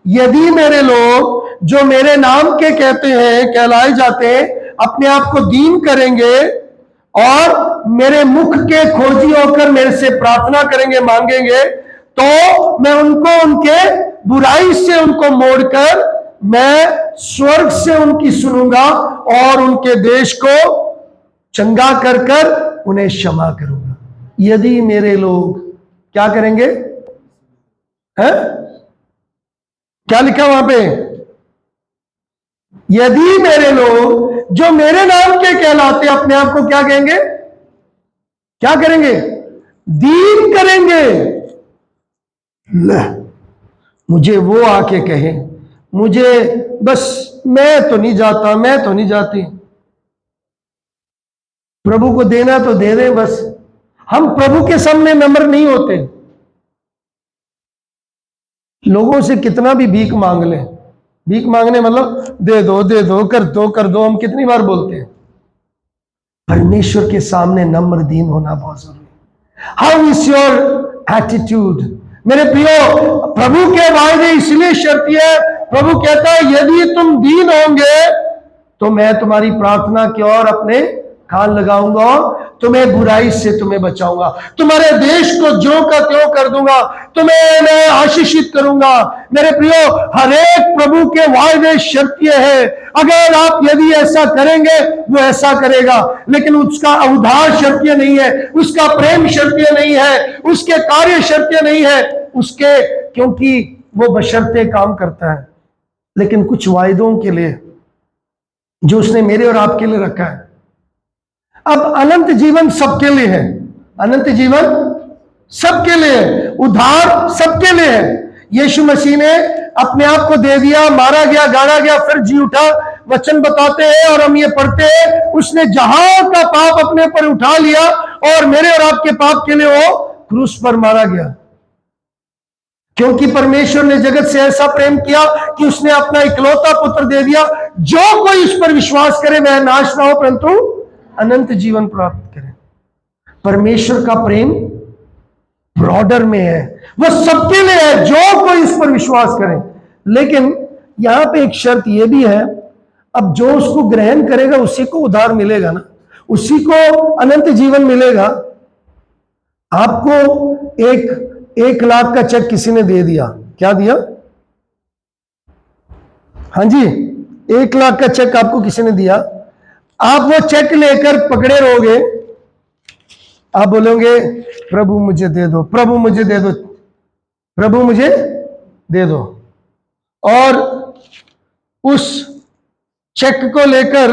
यदि मेरे लोग जो मेरे नाम के कहते हैं, कहलाए जाते हैं, अपने आप को दीन करेंगे और मेरे मुख के खोजी होकर मेरे से प्रार्थना करेंगे, मांगेंगे, तो मैं उनको उनके बुराई से उनको मोड़कर मैं स्वर्ग से उनकी सुनूंगा और उनके देश को चंगा कर कर उन्हें क्षमा करूंगा। यदि मेरे लोग क्या करेंगे? है क्या लिखा वहां पे? यदि मेरे लोग जो मेरे नाम के कहलाते अपने आप को क्या कहेंगे? क्या करेंगे? दीन करेंगे। ले, मुझे वो आके कहे, मुझे बस मैं तो नहीं जाता, मैं तो नहीं जाती, प्रभु को देना तो दे दे बस। हम प्रभु के सामने नम्र नहीं होते। लोगों से कितना भी भीख मांग ले, भीख मांगने मतलब दे दो कर दो, हम कितनी बार बोलते हैं। परमेश्वर के सामने नम्र दीन होना बहुत जरूरी है। How is your attitude? मेरे प्रियो, प्रभु के वायदे इसलिए शर्ती है, प्रभु कहता है यदि तुम दीन होंगे तो मैं तुम्हारी प्रार्थना की ओर अपने कान लगाऊंगा, तुम्हें बुराई से तुम्हें बचाऊंगा, तुम्हारे देश को ज्यों का त्यों कर दूंगा, तुम्हें मैं आशीषित करूंगा। मेरे प्रियो, हर एक प्रभु के वायदे शर्तीय है। अगर आप यदि ऐसा करेंगे वो ऐसा करेगा, लेकिन उसका उद्धार शर्तीय नहीं है, उसका प्रेम शर्तीय नहीं है, उसके कार्य शर्तीय नहीं है, उसके, क्योंकि वो बशर्ते काम करता है, लेकिन कुछ वायदों के लिए जो उसने मेरे और आपके लिए रखा है। अब अनंत जीवन सबके लिए है, अनंत जीवन सबके लिए है, उद्धार सबके लिए है। यीशु मसीह ने अपने आप को दे दिया, मारा गया, गाड़ा गया, फिर जी उठा। वचन बताते हैं और हम ये पढ़ते हैं, उसने जहां का पाप अपने पर उठा लिया और मेरे और आपके पाप के लिए वो क्रूस पर मारा गया। क्योंकि परमेश्वर ने जगत से ऐसा प्रेम किया कि उसने अपना इकलौता पुत्र दे दिया, जो कोई उस पर विश्वास करे वह नाश ना हो परंतु अनंत जीवन प्राप्त करें। परमेश्वर का प्रेम ब्रॉडर में है, वो सबके लिए है, जो कोई इस पर विश्वास करे। लेकिन यहां पे एक शर्त यह भी है, अब जो उसको ग्रहण करेगा उसी को उद्धार मिलेगा ना, उसी को अनंत जीवन मिलेगा। आपको 1 लाख का चेक किसी ने दे दिया, क्या दिया? हाँ जी, 1 लाख का चेक आपको किसी ने दिया, आप वो चेक लेकर पकड़े रहोगे, आप बोलोगे प्रभु मुझे दे दो, प्रभु मुझे दे दो, प्रभु मुझे दे दो, और उस चेक को लेकर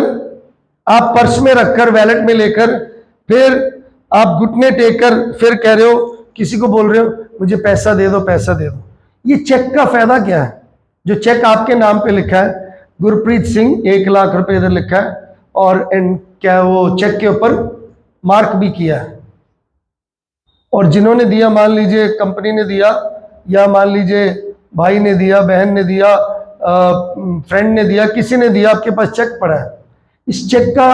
आप पर्स में रखकर, वैलेट में लेकर, फिर आप घुटने टेक कर फिर कह रहे हो, किसी को बोल रहे हो मुझे पैसा दे दो, पैसा दे दो। ये चेक का फायदा क्या है? जो चेक आपके नाम पे लिखा है, गुरप्रीत सिंह 1 लाख रुपए इधर लिखा है, और क्या वो चेक के ऊपर मार्क भी किया है, और जिन्होंने दिया, मान लीजिए कंपनी ने दिया, या मान लीजिए भाई ने दिया, बहन ने दिया, फ्रेंड ने दिया, किसी ने दिया, आपके पास चेक पड़ा है, इस चेक का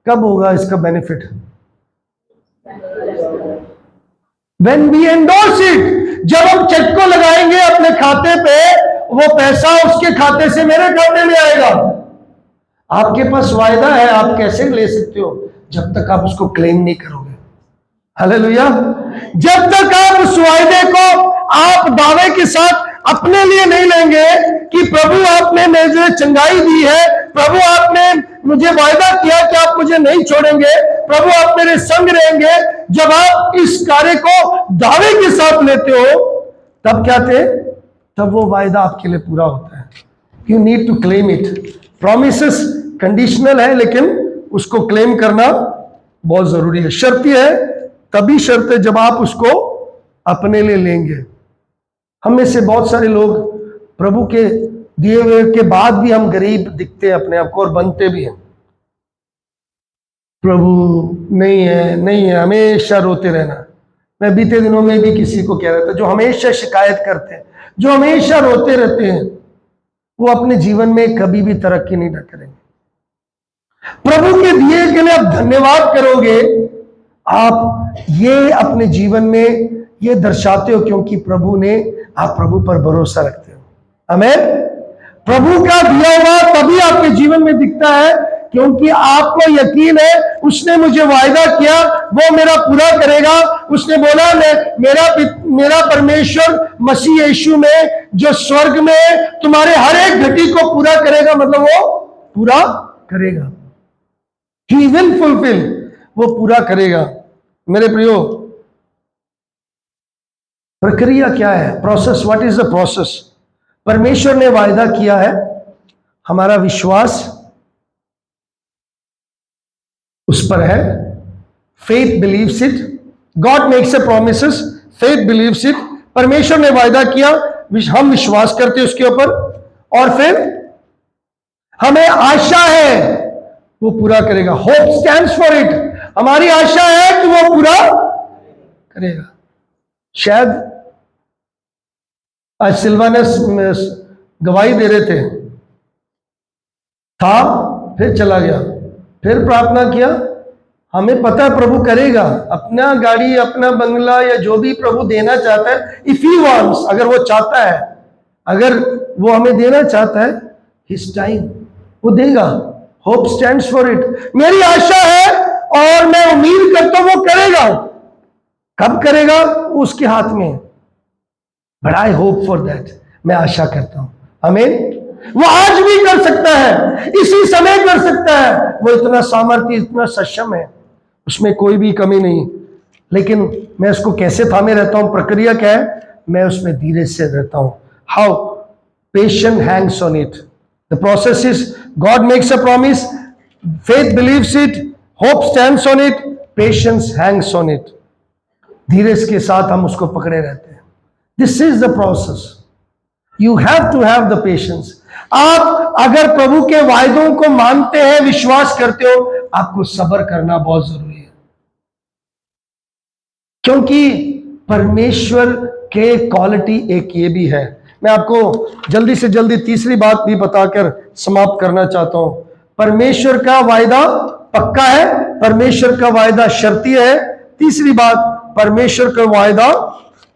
कब होगा इसका benefit? When we endorse it, जब हम चेक को लगाएंगे अपने खाते पे, वो पैसा उसके खाते से मेरे खाते में आएगा। आपके पास वायदा है, आप कैसे ले सकते हो? जब तक आप उसको क्लेम नहीं करोगे। हालेलुया। जब तक आप उस वायदे को आप दावे के साथ अपने लिए नहीं लेंगे कि प्रभु आपने मुझे चंगाई दी है, प्रभु आपने मुझे वायदा किया कि आप मुझे नहीं छोड़ेंगे, प्रभु आप मेरे संग रहेंगे, जब आप इस कार्य को दावे के साथ लेते हो, तब क्या थे? तब वो वायदा आपके लिए पूरा होता है। You need to claim it. Promises conditional है, लेकिन उसको क्लेम करना बहुत जरूरी है। शर्त है, तभी शर्त है जब आप उसको अपने लिए लेंगे। हम में से बहुत सारे लोग प्रभु के दिए हुए के बाद भी हम गरीब दिखते हैं अपने आप को, और बनते भी हैं। प्रभु नहीं है, नहीं है, हमेशा रोते रहना। मैं बीते दिनों में भी किसी को कह रहा था, जो हमेशा शिकायत करते हैं, जो हमेशा रोते रहते हैं, वो अपने जीवन में कभी भी तरक्की नहीं करेंगे। प्रभु के दिए के लिए आप धन्यवाद करोगे, आप ये अपने जीवन में ये दर्शाते हो क्योंकि प्रभु ने, आप प्रभु पर भरोसा रखते हो। आमीन। प्रभु का दिया हुआ तभी आपके जीवन में दिखता है क्योंकि आपको यकीन है उसने मुझे वायदा किया, वो मेरा पूरा करेगा। उसने बोला मेरा परमेश्वर मसीह यीशु में जो स्वर्ग में तुम्हारे हर एक घटी को पूरा करेगा, मतलब वो पूरा करेगा। He will fulfill, वो पूरा करेगा। मेरे प्रियो, प्रक्रिया क्या है? Process, what is the process? परमेश्वर ने वायदा किया है, हमारा विश्वास उस पर है। Faith believes it, God makes a promises, faith believes it. परमेश्वर ने वायदा किया, हम विश्वास करते हैं उसके ऊपर, और फिर हमें आशा है वो पूरा करेगा। होप स्टैंड्स फॉर इट, हमारी आशा है कि वो पूरा करेगा। शायद आज सिल्वानस गवाही दे रहे थे, था, फिर चला गया, फिर प्रार्थना किया। हमें पता है प्रभु करेगा, अपना गाड़ी, अपना बंगला या जो भी प्रभु देना चाहता है, इफ ही वांट्स, अगर वो चाहता है, अगर वो हमें देना चाहता है, हिज टाइम, वो देगा। होप स्टैंड्स फॉर इट, मेरी आशा है और मैं उम्मीद करता हूं वो करेगा। कब करेगा उसके हाथ में, but I hope for that, मैं आशा करता हूं। आमीन। वो आज भी कर सकता है, इसी समय कर सकता है। वो इतना सामर्थ्य, इतना सक्षम है, उसमें कोई भी कमी नहीं। लेकिन मैं उसको कैसे थामे रहता हूं? प्रक्रिया क्या है? मैं उसमें धीरे से रहता हूं। How? Patient hangs on it. The process is, God makes a promise, faith believes it, hope stands on it, patience hangs on it. धीरे के साथ हम उसको पकड़े रहते हैं। This is the process. You have to have the patience. आप अगर प्रभु के वायदों को मानते हैं, विश्वास करते हो, आपको सब्र करना बहुत जरूरी है, क्योंकि परमेश्वर के क्वालिटी एक ये भी है। मैं आपको जल्दी से जल्दी तीसरी बात भी बताकर समाप्त करना चाहता हूं। परमेश्वर का वायदा पक्का है, परमेश्वर का वायदा शर्तीय है। तीसरी बात, परमेश्वर का वायदा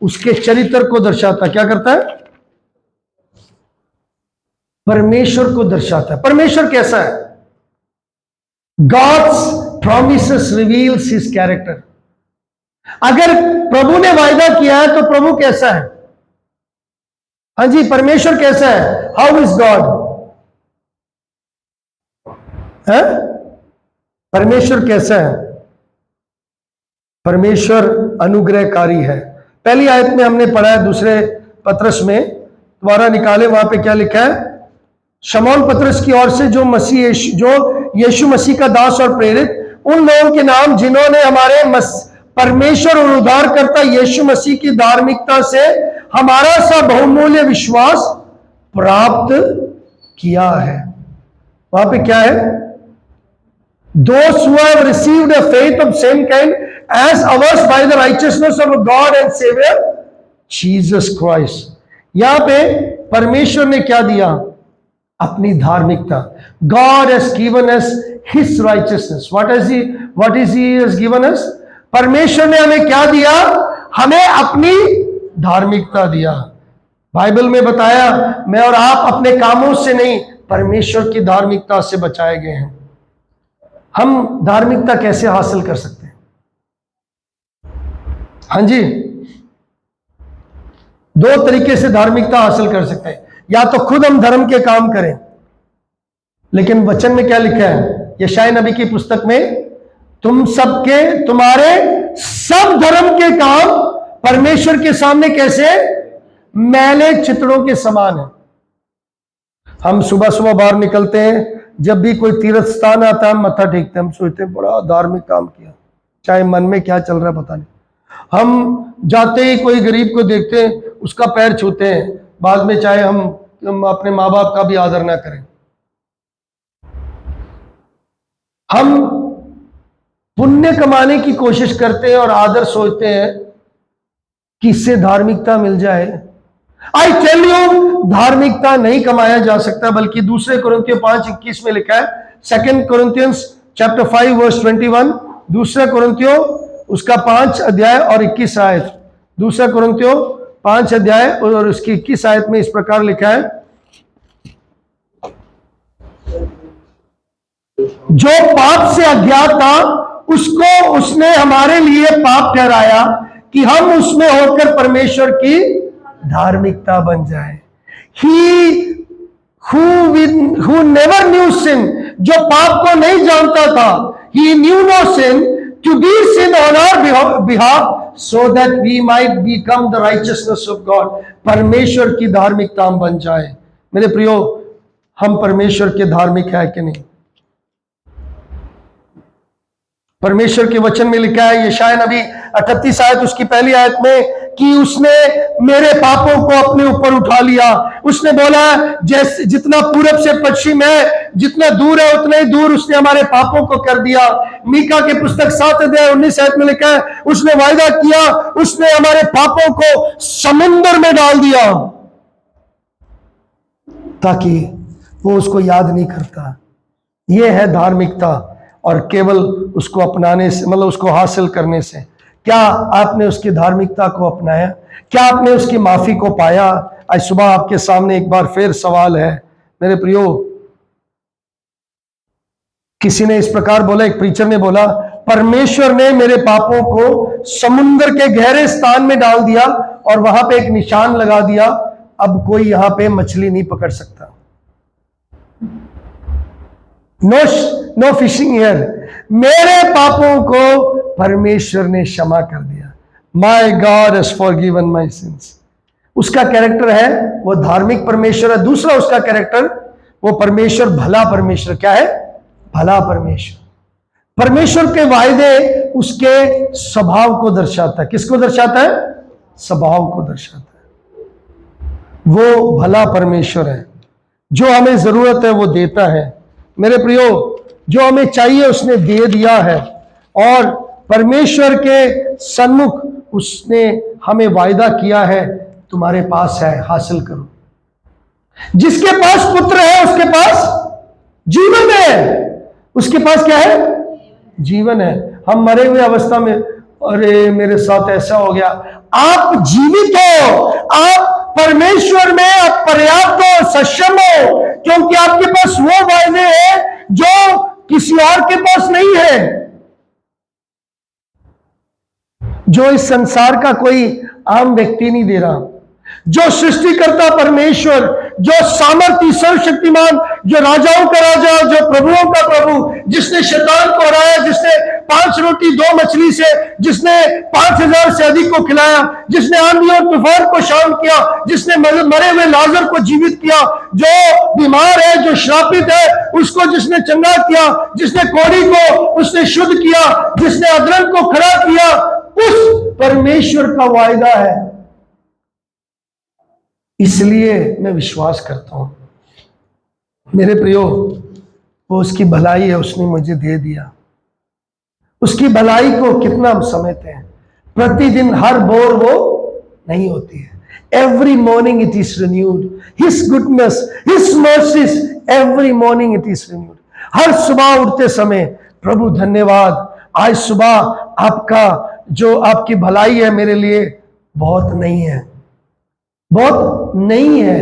उसके चरित्र को दर्शाता। क्या करता है? परमेश्वर को दर्शाता है। परमेश्वर कैसा है? God's promises reveals his character। अगर प्रभु ने वायदा किया है तो प्रभु कैसा है? हाँ जी, परमेश्वर कैसा है? How is God? है? परमेश्वर कैसा है? परमेश्वर अनुग्रहकारी है। पहली आयत में हमने पढ़ा है, दूसरे पत्रस में द्वारा निकाले, वहां पे क्या लिखा है? शमौन पत्रस की ओर से जो यीशु मसीह का दास और प्रेरित, उन लोगों के नाम जिन्होंने हमारे परमेश्वर और उद्धारकर्ता यीशु मसीह की धार्मिकता से हमारा सा बहुमूल्य विश्वास प्राप्त किया है। वहां पे क्या है? Those who have received a faith of same kind as ours by the righteousness of God and Savior Jesus Christ। यहां पे परमेश्वर ने क्या दिया? अपनी धार्मिकता। God has given us His righteousness। What is He has given us? परमेश्वर ने हमें क्या दिया? हमें अपनी धार्मिकता दिया। बाइबल में बताया, मैं और आप अपने कामों से नहीं, परमेश्वर की धार्मिकता से बचाए गए हैं। हम धार्मिकता कैसे हासिल कर सकते हैं? हाँ जी, दो तरीके से धार्मिकता हासिल कर सकते हैं। या तो खुद हम धर्म के काम करें, लेकिन वचन में क्या लिखा है? यशायाह नबी की पुस्तक में, तुम्हारे सब धर्म के काम परमेश्वर के सामने कैसे मैले चितड़ों के समान है। हम सुबह सुबह बाहर निकलते हैं, जब भी कोई तीर्थ स्थान आता है हम मत्था टेकते हैं, हम सोचते हैं बड़ा धार्मिक काम किया, चाहे मन में क्या चल रहा है पता नहीं। हम जाते ही कोई गरीब को देखते हैं उसका पैर छूते हैं, बाद में चाहे हम अपने माँ बाप का भी आदर ना करें। हम पुण्य कमाने की कोशिश करते हैं और आदर सोचते हैं कि इससे धार्मिकता मिल जाए। आई टेल यू, धार्मिकता नहीं कमाया जा सकता, बल्कि दूसरे कुरिन्थियों 5:21 में लिखा है, 2 Corinthians chapter 5 verse 21, दूसरा कुरिन्थियों उसका 5 अध्याय और 21 आयत, दूसरा कुरिन्थियों 5 अध्याय और उसकी 21 आयत में इस प्रकार लिखा है, जो पाप से अज्ञात था उसको उसने हमारे लिए पाप ठहराया कि हम उसमें होकर परमेश्वर की धार्मिकता बन जाए। He who never knew sin, जो पाप को नहीं जानता था, he knew no sin, to be sin on our behalf, so that we might become the righteousness of God, परमेश्वर की धार्मिकता हम बन जाए। मेरे प्रियो, हम परमेश्वर के धार्मिक है कि नहीं? परमेश्वर के वचन में लिखा है, यशायाह नबी 38 आयत उसकी पहली आयत में, कि उसने मेरे पापों को अपने ऊपर उठा लिया। उसने बोला जैसे जितना पूरब से पश्चिम है, जितना दूर है उतना ही दूर उसने हमारे पापों को कर दिया। मीका के पुस्तक 7 अध्याय 19 आयत में लिखा है, उसने वायदा किया, उसने हमारे पापों को समुद्र में डाल दिया ताकि वो उसको याद नहीं करता। ये है धार्मिकता, और केवल उसको अपनाने से, मतलब उसको हासिल करने से। क्या आपने उसकी धार्मिकता को अपनाया? क्या आपने उसकी माफी को पाया? आज सुबह आपके सामने एक बार फिर सवाल है मेरे प्रियो। किसी ने इस प्रकार बोला, एक प्रीचर ने बोला, परमेश्वर ने मेरे पापों को समुद्र के गहरे स्थान में डाल दिया और वहां पे एक निशान लगा दिया, अब कोई यहां पे मछली नहीं पकड़ सकता। No fishing here. मेरे पापों को परमेश्वर ने क्षमा कर दिया। My God has forgiven my sins. उसका कैरेक्टर है, वो धार्मिक परमेश्वर है। दूसरा उसका कैरेक्टर, वो परमेश्वर भला परमेश्वर। क्या है? भला परमेश्वर। परमेश्वर के वायदे उसके स्वभाव को दर्शाता है। किसको दर्शाता है? स्वभाव को दर्शाता है। वो भला परमेश्वर है, जो हमें जरूरत है वो देता है। मेरे प्रियो, जो हमें चाहिए उसने दे दिया है, और परमेश्वर के सन्मुख उसने हमें वायदा किया है, तुम्हारे पास है, हासिल करो। जिसके पास पुत्र है उसके पास जीवन है। उसके पास क्या है? जीवन है। हम मरे हुए अवस्था में, अरे मेरे साथ ऐसा हो गया, आप जीवित हो, आप परमेश्वर में आप पर्याप्त हो, सक्षम हो, क्योंकि आपके पास वो वायदे हैं जो किसी और के पास नहीं है, जो इस संसार का कोई आम व्यक्ति नहीं दे रहा। जो सृष्टिकर्ता परमेश्वर, जो सामर्थी सर्वशक्तिमान, जो राजाओं का राजा, जो प्रभुओं का प्रभु, जिसने शैतान को हराया, जिसने 5 रोटी 2 मछली से, जिसने 5000 से अधिक को खिलाया, जिसने आंधी और तूफान को शांत किया, जिसने मरे हुए लाजर को जीवित किया, जो बीमार है, जो श्रापित है उसको जिसने चंगा किया, जिसने कोढ़ी को उसने शुद्ध किया, जिसने अधरंग को खड़ा किया, उस परमेश्वर का वायदा है। इसलिए मैं विश्वास करता हूं मेरे प्रियो, वो उसकी भलाई है, उसने मुझे दे दिया। उसकी भलाई को कितना हम समझते हैं? प्रतिदिन हर बोर वो नहीं होती है। Every morning it is renewed, his goodness, his mercies, every morning it is renewed. हर सुबह उठते समय, प्रभु धन्यवाद, आज सुबह आपका जो आपकी भलाई है मेरे लिए बहुत नहीं है, बहुत नहीं है,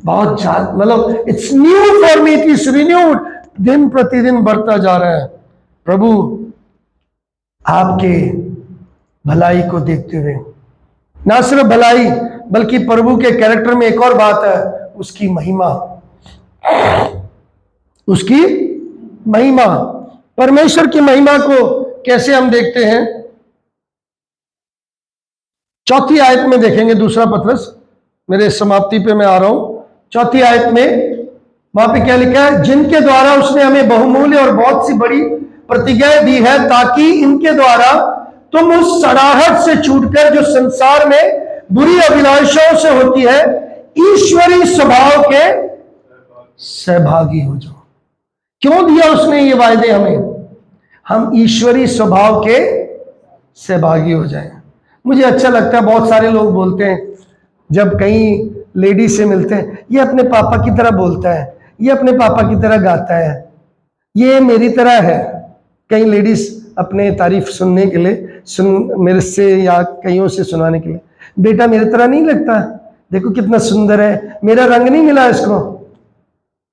बहुत ज्यादा, मतलब it's new for me, it is renewed, दिन प्रतिदिन बढ़ता जा रहा है। प्रभु आपके भलाई को देखते हुए, ना सिर्फ भलाई बल्कि प्रभु के कैरेक्टर में एक और बात है, उसकी महिमा, उसकी महिमा। परमेश्वर की महिमा को कैसे हम देखते हैं? 4 आयत में देखेंगे, दूसरा पत्रस मेरे समाप्ति पे मैं आ रहा हूं। चौथी आयत में वहां पे क्या लिखा है? जिनके द्वारा उसने हमें बहुमूल्य और बहुत सी बड़ी प्रतिज्ञाएं दी है, ताकि इनके द्वारा तुम उस सड़ाहट से छूटकर जो संसार में बुरी अभिलाषाओं से होती है, ईश्वरीय स्वभाव के सहभागी हो जाओ। क्यों दिया उसने ये वायदे हमें? हम ईश्वरीय स्वभाव के सहभागी हो जाएं। मुझे अच्छा लगता है, बहुत सारे लोग बोलते हैं जब कहीं लेडी से मिलते हैं, ये अपने पापा की तरह बोलता है, ये अपने पापा की तरह गाता है, ये मेरी तरह है। कई लेडीज अपने तारीफ सुनने के लिए मेरे से या कईयों से सुनाने के लिए, बेटा मेरी तरह नहीं लगता, देखो कितना सुंदर है, मेरा रंग नहीं मिला इसको।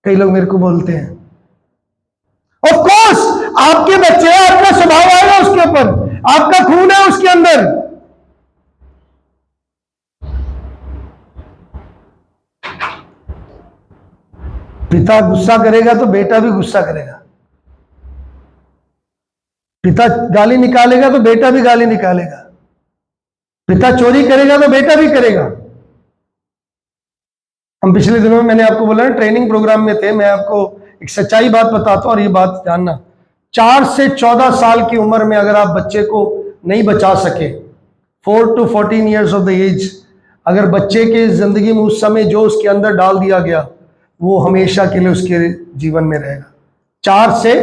कई लोग मेरे को बोलते हैं। ऑफ कोर्स आपके बच्चे हैं, आपका स्वभाव आएगा उसके ऊपर, आपका खून है उसके अंदर। पिता गुस्सा करेगा तो बेटा भी गुस्सा करेगा, पिता गाली निकालेगा तो बेटा भी गाली निकालेगा, पिता चोरी करेगा तो बेटा भी करेगा। हम पिछले दिनों में मैंने आपको बोला ना, ट्रेनिंग प्रोग्राम में थे। मैं आपको एक सच्चाई बात बताता हूं और ये बात जानना, 4 से 14 साल की उम्र में अगर आप बच्चे को नहीं बचा सके, 4 to 14 years of the age, अगर बच्चे के जिंदगी में उस समय जो उसके अंदर डाल दिया गया वो हमेशा के लिए उसके जीवन में रहेगा। 4 से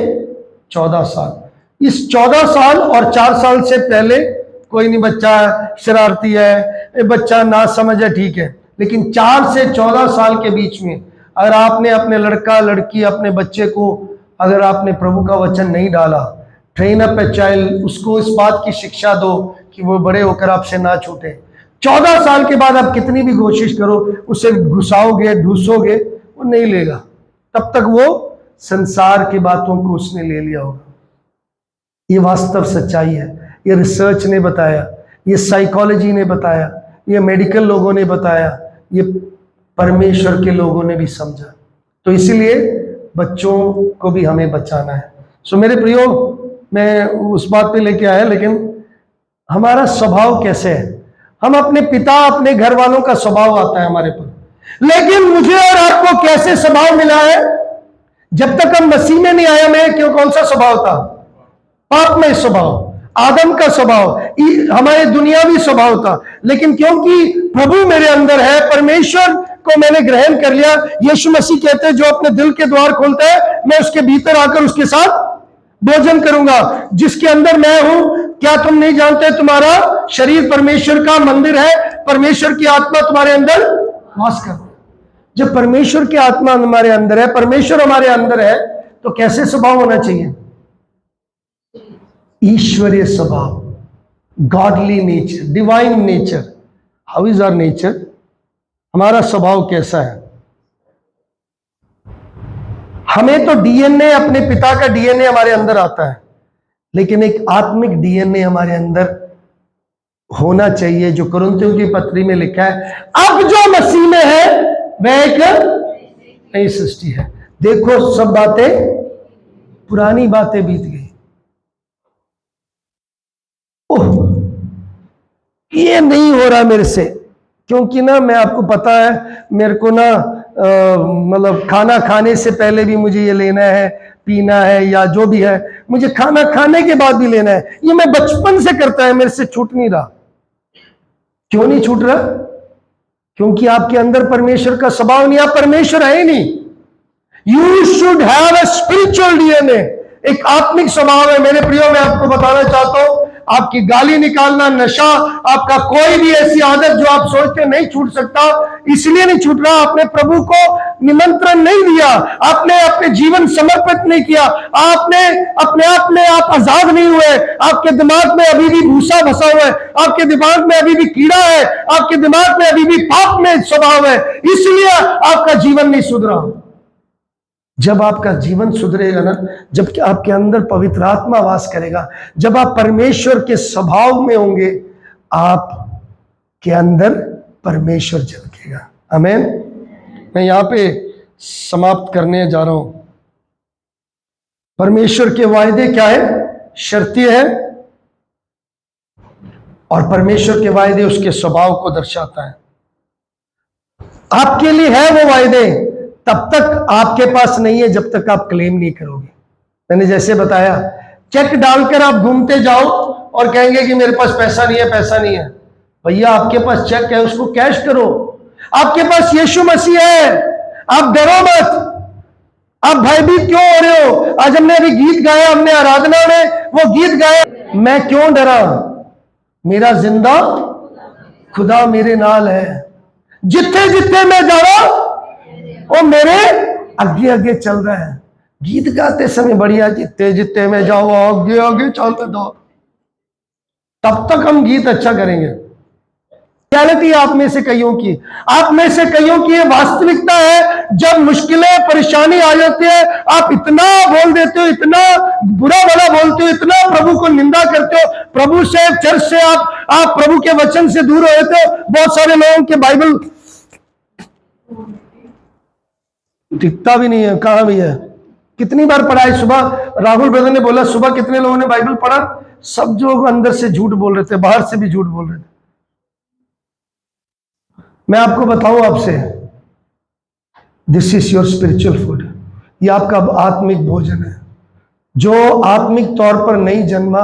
14 साल। इस 14 साल और 4 साल से पहले कोई नहीं, बच्चा शरारती है, बच्चा ना समझ है, ठीक है, लेकिन 4 से 14 साल के बीच में अगर आपने अपने लड़का लड़की अपने बच्चे को अगर आपने प्रभु का वचन नहीं डाला, ट्रेन अप ए चाइल्ड, उसको इस बात की शिक्षा दो कि वो बड़े होकर आपसे ना छूटे। 14 साल के बाद आप कितनी भी कोशिश करो, उसे घुसाओगे ढूसोगे, वो नहीं लेगा, तब तक वो संसार की बातों को उसने ले लिया होगा। ये वास्तव सच्चाई है, ये रिसर्च ने बताया, ये साइकोलॉजी ने बताया, ये मेडिकल लोगों ने बताया, ये परमेश्वर के लोगों ने भी समझा। तो इसीलिए बच्चों को भी हमें बचाना है। सो मेरे प्रियो, मैं उस बात पे लेके आया, लेकिन हमारा स्वभाव कैसे है? हम अपने पिता अपने घर वालों का स्वभाव आता है हमारे पर, लेकिन मुझे और आपको कैसे स्वभाव मिला है? जब तक हम मसीह में नहीं आया, में क्यों, कौन सा स्वभाव था? पाप में स्वभाव, आदम का स्वभाव, हमारे दुनियावी स्वभाव था। लेकिन क्योंकि प्रभु मेरे अंदर है, परमेश्वर को मैंने ग्रहण कर लिया, यीशु मसीह कहते हैं जो अपने दिल के द्वार खोलता है, मैं उसके भीतर आकर उसके साथ भोजन करूंगा। जिसके अंदर मैं हूं, क्या तुम नहीं जानते तुम्हारा शरीर परमेश्वर का मंदिर है, परमेश्वर की आत्मा तुम्हारे अंदर वास कर। जब परमेश्वर की आत्मा हमारे अंदर है, परमेश्वर हमारे अंदर है, तो कैसे स्वभाव होना चाहिए? ईश्वरीय स्वभाव, godly nature, divine nature. How is our nature? हमारा स्वभाव कैसा है? हमें तो डीएनए, अपने पिता का डीएनए हमारे अंदर आता है, लेकिन एक आत्मिक डीएनए हमारे अंदर होना चाहिए, जो कुरिन्थियों की पत्री में लिखा है, अब जो मसीह में है वह एक नई सृष्टि है। देखो सब बातें, पुरानी बातें बीत गई। ओह, ये नहीं हो रहा मेरे से, क्योंकि ना मैं आपको पता है, मेरे को ना मतलब खाना खाने से पहले भी मुझे ये लेना है, पीना है, या जो भी है, मुझे खाना खाने के बाद भी लेना है। ये मैं बचपन से करता है, मेरे से छूट नहीं रहा। क्यों नहीं छूट रहा? क्योंकि आपके अंदर परमेश्वर का स्वभाव नहीं, आप परमेश्वर है ही नहीं। You should have a spiritual DNA, एक आत्मिक स्वभाव है। मेरे प्रियो, मैं आपको बताना चाहता हूं, आपकी गाली निकालना, नशा, आपका कोई भी ऐसी आदत जो आप सोचते नहीं छूट सकता, इसलिए नहीं छूट रहा, आपने प्रभु को निमंत्रण नहीं दिया, आपने अपने जीवन समर्पित नहीं किया, आपने अपने आप में आप आजाद नहीं हुए, आपके दिमाग में अभी भी भूसा फंसा हुआ है, आपके दिमाग में अभी भी कीड़ा है, आपके दिमाग में अभी भी पाप में स्वभाव है, इसलिए आपका जीवन नहीं सुधरा। जब आपका जीवन सुधरेगा ना, जब आपके अंदर पवित्र आत्मा वास करेगा, जब आप परमेश्वर के स्वभाव में होंगे, आप के अंदर परमेश्वर झलकेगा। आमीन। मैं यहां पे समाप्त करने जा रहा हूं। परमेश्वर के वायदे क्या है? शर्तीय है, और परमेश्वर के वायदे उसके स्वभाव को दर्शाता है। आपके लिए है वो वायदे, तब तक आपके पास नहीं है जब तक आप क्लेम नहीं करोगे। मैंने जैसे बताया, चेक डालकर आप घूमते जाओ और कहेंगे कि मेरे पास पैसा नहीं है, पैसा नहीं है। भैया आपके पास चेक है, उसको कैश करो। आपके पास यीशु मसीह है, आप डरो मत। आप भयभीत क्यों हो रहे हो? आज हमने अभी गीत गाया, हमने आराधना में वो गीत गाया, मैं क्यों डरा, मेरा जिंदा खुदा मेरे नाल है। जिथे जिथे मैं जा रहा वो मेरे आगे आगे चल रहा है। गीत गाते समय बढ़िया, जिते जिते मैं जाओ आगे आगे चलते दो, तब तक हम गीत अच्छा करेंगे। रियलिटी आप में से कईयों की, आप में से कईयों की ये वास्तविकता है, जब मुश्किलें परेशानी आ जाती है, आप इतना बोल देते हो, इतना बुरा भला बोलते हो, इतना प्रभु को निंदा करते हो, प्रभु से, चर्च से आप प्रभु के वचन से दूर हो जाते हो। बहुत सारे लोगों के बाइबल दिखता भी नहीं है, कहां भी है। कितनी बार पढ़ा है? सुबह राहुल ब्रदर ने बोला, सुबह कितने लोगों ने बाइबल पढ़ा? सब जो अंदर से झूठ बोल रहे थे, बाहर से भी झूठ बोल रहे थे। मैं आपको बताऊं आपसे, this is your spiritual food, ये आपका आत्मिक भोजन है। जो आत्मिक तौर पर नहीं जन्मा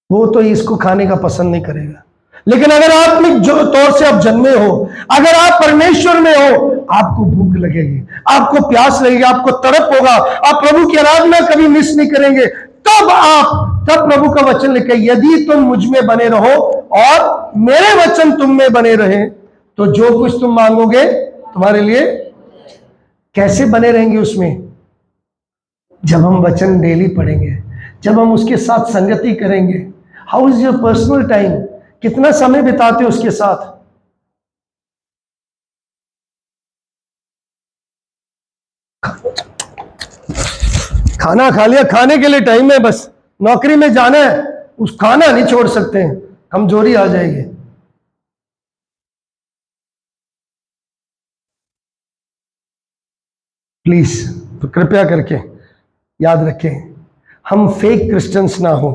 वो तो इसको खाने का पसंद नहीं करेगा, लेकिन अगर आत्मिक तौर से आप जन्मे हो, अगर आप परमेश्वर में हो, आपको भूख लगेगी, आपको प्यास लगेगी, आपको तड़प होगा, आप प्रभु की आराधना कभी मिस नहीं करेंगे। तब प्रभु का वचन लिखा, यदि तुम मुझ में बने रहो और मेरे वचन तुम में बने रहे, तो जो कुछ तुम मांगोगे तुम्हारे लिए। कैसे बने रहेंगे उसमें? जब हम वचन डेली पढ़ेंगे, जब हम उसके साथ संगति करेंगे। How is your personal time? कितना समय बिताते हो उसके साथ? खाना खा लिया, खाने के लिए टाइम है, बस नौकरी में जाना है, उस खाना नहीं छोड़ सकते हैं, कमजोरी आ जाएगी। प्लीज, तो कृपया करके याद रखें, हम फेक क्रिश्चियंस ना हो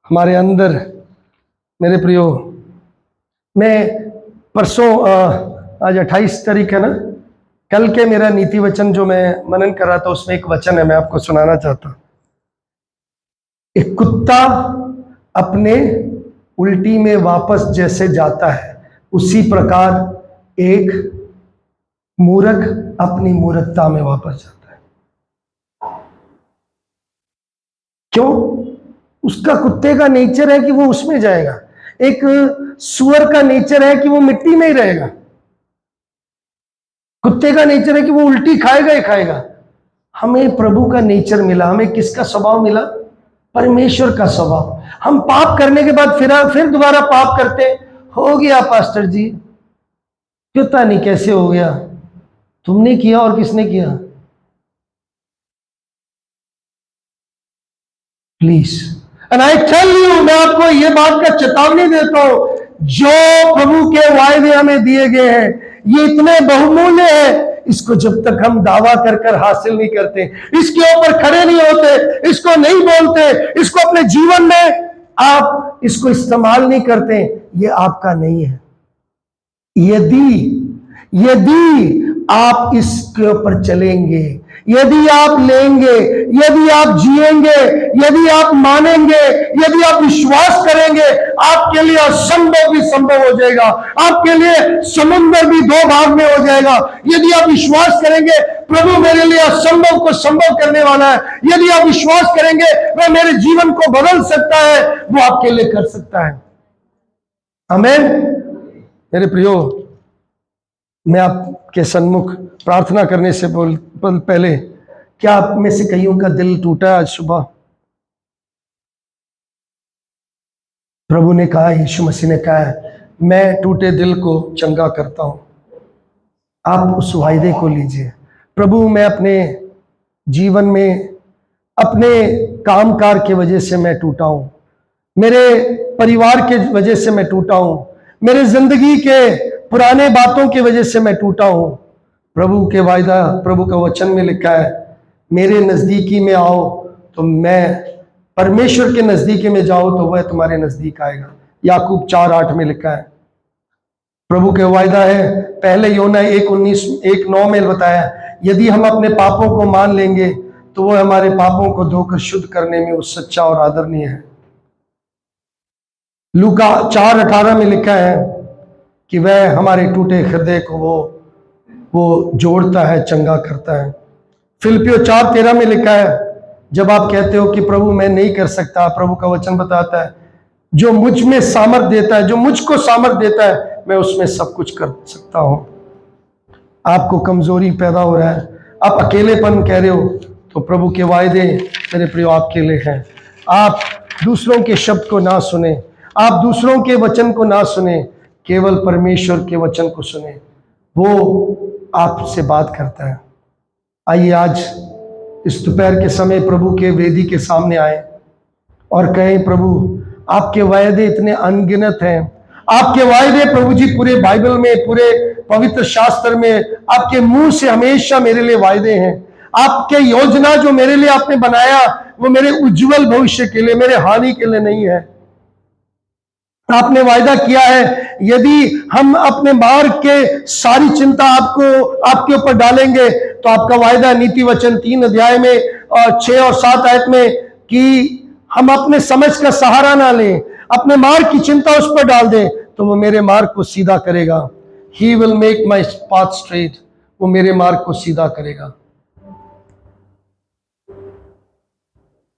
हमारे अंदर। मेरे प्रियो, मैं परसों आज 28 तारीख है ना, कल के मेरा नीति वचन जो मैं मनन कर रहा था, उसमें एक वचन है, मैं आपको सुनाना चाहता हूं। एक कुत्ता अपने उल्टी में वापस जैसे जाता है, उसी प्रकार एक मूर्ख अपनी मूर्खता में वापस जाता है। क्यों? उसका कुत्ते का नेचर है कि वो उसमें जाएगा। एक सुअर का नेचर है कि वो मिट्टी में ही रहेगा। कुत्ते का नेचर है कि वो उल्टी खाएगा ही खाएगा। हमें प्रभु का नेचर मिला, हमें किसका स्वभाव मिला? परमेश्वर का स्वभाव। हम पाप करने के बाद फिर दोबारा पाप करते। हो गया पास्टर जी, पता नहीं कैसे हो गया, तुमने किया और किसने किया? Please, and I tell you, मैं आपको ये बात का चेतावनी देता हूं, जो प्रभु के वायदे हमें दिए गए हैं ये इतने बहुमूल्य है, इसको जब तक हम दावा कर हासिल नहीं करते, इसके ऊपर खड़े नहीं होते, इसको नहीं बोलते, इसको अपने जीवन में आप इसको इस्तेमाल नहीं करते, ये आपका नहीं है। यदि आप इसके ऊपर चलेंगे, यदि आप लेंगे, यदि आप जिएंगे, यदि आप मानेंगे, यदि आप विश्वास करेंगे, आपके लिए असंभव भी संभव हो जाएगा, आपके लिए समुद्र भी 2 भाग में हो जाएगा। यदि आप विश्वास करेंगे प्रभु मेरे लिए असंभव को संभव करने वाला है, यदि आप विश्वास करेंगे वह मेरे जीवन को बदल सकता है, वो आपके लिए कर सकता है। आमीन। मेरे प्रियो, मैं आपके सन्मुख प्रार्थना करने से पहले, क्या आप में से कईयों का दिल टूटा है? आज सुबह प्रभु ने कहा, यीशु मसीह ने कहा है, मैं टूटे दिल को चंगा करता हूं। आप उस वायदे को लीजिए। प्रभु, मैं अपने जीवन में अपने कामकाज की वजह से मैं टूटा हूं, मेरे परिवार के वजह से मैं टूटा हूं, मेरे जिंदगी के पुराने बातों की वजह से मैं टूटा हूं। प्रभु के वायदा, प्रभु का वचन में लिखा है, मेरे नजदीकी में आओ तो मैं, परमेश्वर के नजदीकी में जाओ तो वह तुम्हारे नजदीक आएगा। याकूब 4:8 में लिखा है। प्रभु के वायदा है, पहले योना 1:9 में बताया, यदि हम अपने पापों को मान लेंगे तो वो हमारे पापों को धोकर शुद्ध करने में वो सच्चा और आदरणीय है। लूका 4:18 में लिखा है कि वह हमारे टूटे हृदय को वो जोड़ता है, चंगा करता है। फिलिपियो 4:13 में लिखा है, जब आप कहते हो कि प्रभु मैं नहीं कर सकता, प्रभु का वचन बताता है जो मुझ में सामर्थ देता है, जो मुझको सामर्थ देता है, मैं उसमें सब कुछ कर सकता हूं। आपको कमजोरी पैदा हो रहा है, आप अकेलेपन कह रहे हो, तो प्रभु के वायदे मेरे प्रियो आपके लिए हैं। आप दूसरों के शब्द को ना सुने, आप दूसरों के वचन को ना सुने, केवल परमेश्वर के वचन को सुने, वो आपसे बात करता है। आइए आज इस दोपहर के समय प्रभु के वेदी के सामने आए और कहें, प्रभु आपके वायदे इतने अनगिनत हैं, आपके वायदे प्रभु जी पूरे बाइबल में, पूरे पवित्र शास्त्र में आपके मुंह से हमेशा मेरे लिए वायदे हैं। आपके योजना जो मेरे लिए आपने बनाया वो मेरे उज्जवल भविष्य के लिए, मेरे हानि के लिए नहीं है। आपने वायदा किया है, यदि हम अपने मार्ग के सारी चिंता आपके ऊपर डालेंगे, तो आपका वायदा नीति वचन 3 अध्याय में और 6 और 7 आयत में कि हम अपने समझ का सहारा ना लें, अपने मार्ग की चिंता उस पर डाल दें, तो वो मेरे मार्ग को सीधा करेगा। He will make my path straight, वो मेरे मार्ग को सीधा करेगा।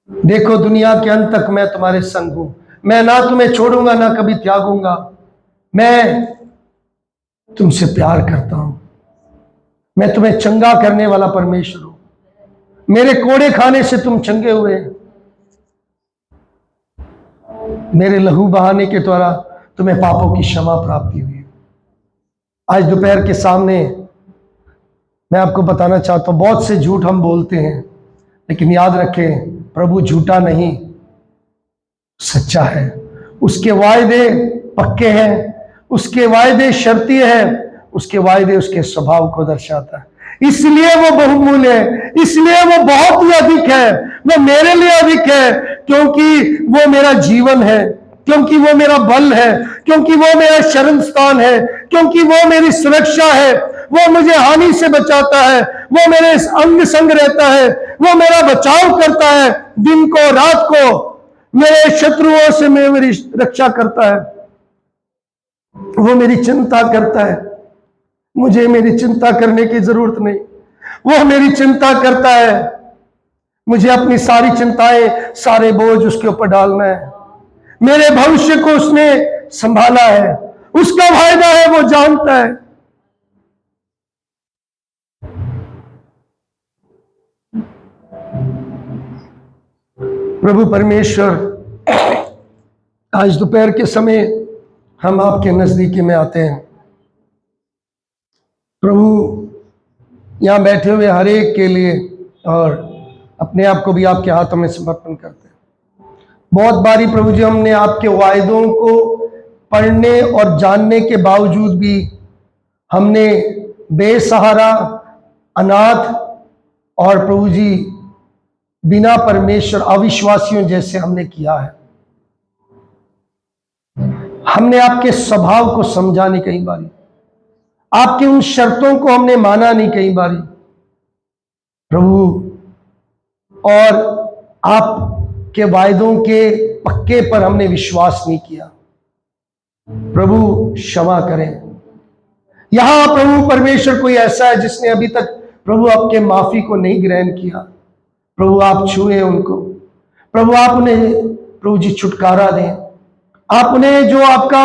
देखो दुनिया के अंत तक मैं तुम्हारे संग हूं, मैं ना तुम्हें छोड़ूंगा ना कभी त्यागूंगा, मैं तुमसे प्यार करता हूं, मैं तुम्हें चंगा करने वाला परमेश्वर हूं, मेरे कोड़े खाने से तुम चंगे हुए, मेरे लहू बहाने के द्वारा तुम्हें पापों की क्षमा प्राप्ति हुई। आज दोपहर के सामने मैं आपको बताना चाहता हूं, बहुत से झूठ हम बोलते हैं, लेकिन याद रखें प्रभु झूठा नहीं, सच्चा है। उसके वायदे पक्के हैं, उसके वायदे शर्तीय हैं, उसके वायदे उसके स्वभाव को दर्शाता है। इसलिए वो बहुमूल्य है, इसलिए वो बहुत ही अधिक है, वो मेरे लिए अधिक है, क्योंकि वो मेरा जीवन है, क्योंकि वो मेरा बल है, क्योंकि वो मेरा शरण स्थान है, क्योंकि वो मेरी सुरक्षा है, वो मुझे हानि से बचाता है, वो मेरे अंग संग रहता है, वो मेरा बचाव करता है, दिन को रात को मेरे शत्रुओं से मेरी रक्षा करता है, वो मेरी चिंता करता है। मुझे मेरी चिंता करने की जरूरत नहीं, वो मेरी चिंता करता है। मुझे अपनी सारी चिंताएं, सारे बोझ उसके ऊपर डालना है। मेरे भविष्य को उसने संभाला है, उसका वायदा है, वो जानता है। प्रभु परमेश्वर, आज दोपहर के समय हम आपके नजदीकी में आते हैं। प्रभु यहां बैठे हुए हर एक के लिए और अपने आप को भी आपके हाथों में समर्पण करते हैं। बहुत बारी प्रभु जी हमने आपके वायदों को पढ़ने और जानने के बावजूद भी हमने बेसहारा, अनाथ और प्रभु जी बिना परमेश्वर अविश्वासियों जैसे हमने किया है। हमने आपके स्वभाव को समझा नहीं कई बारी, आपकी उन शर्तों को हमने माना नहीं कई बारी प्रभु, और आपके वायदों के पक्के पर हमने विश्वास नहीं किया। प्रभु क्षमा करें। यहां प्रभु परमेश्वर कोई ऐसा है जिसने अभी तक प्रभु आपके माफी को नहीं ग्रहण किया। प्रभु आप छुए उनको, प्रभु आप उन्हें प्रभु जी छुटकारा दें। आप उन्हें जो आपका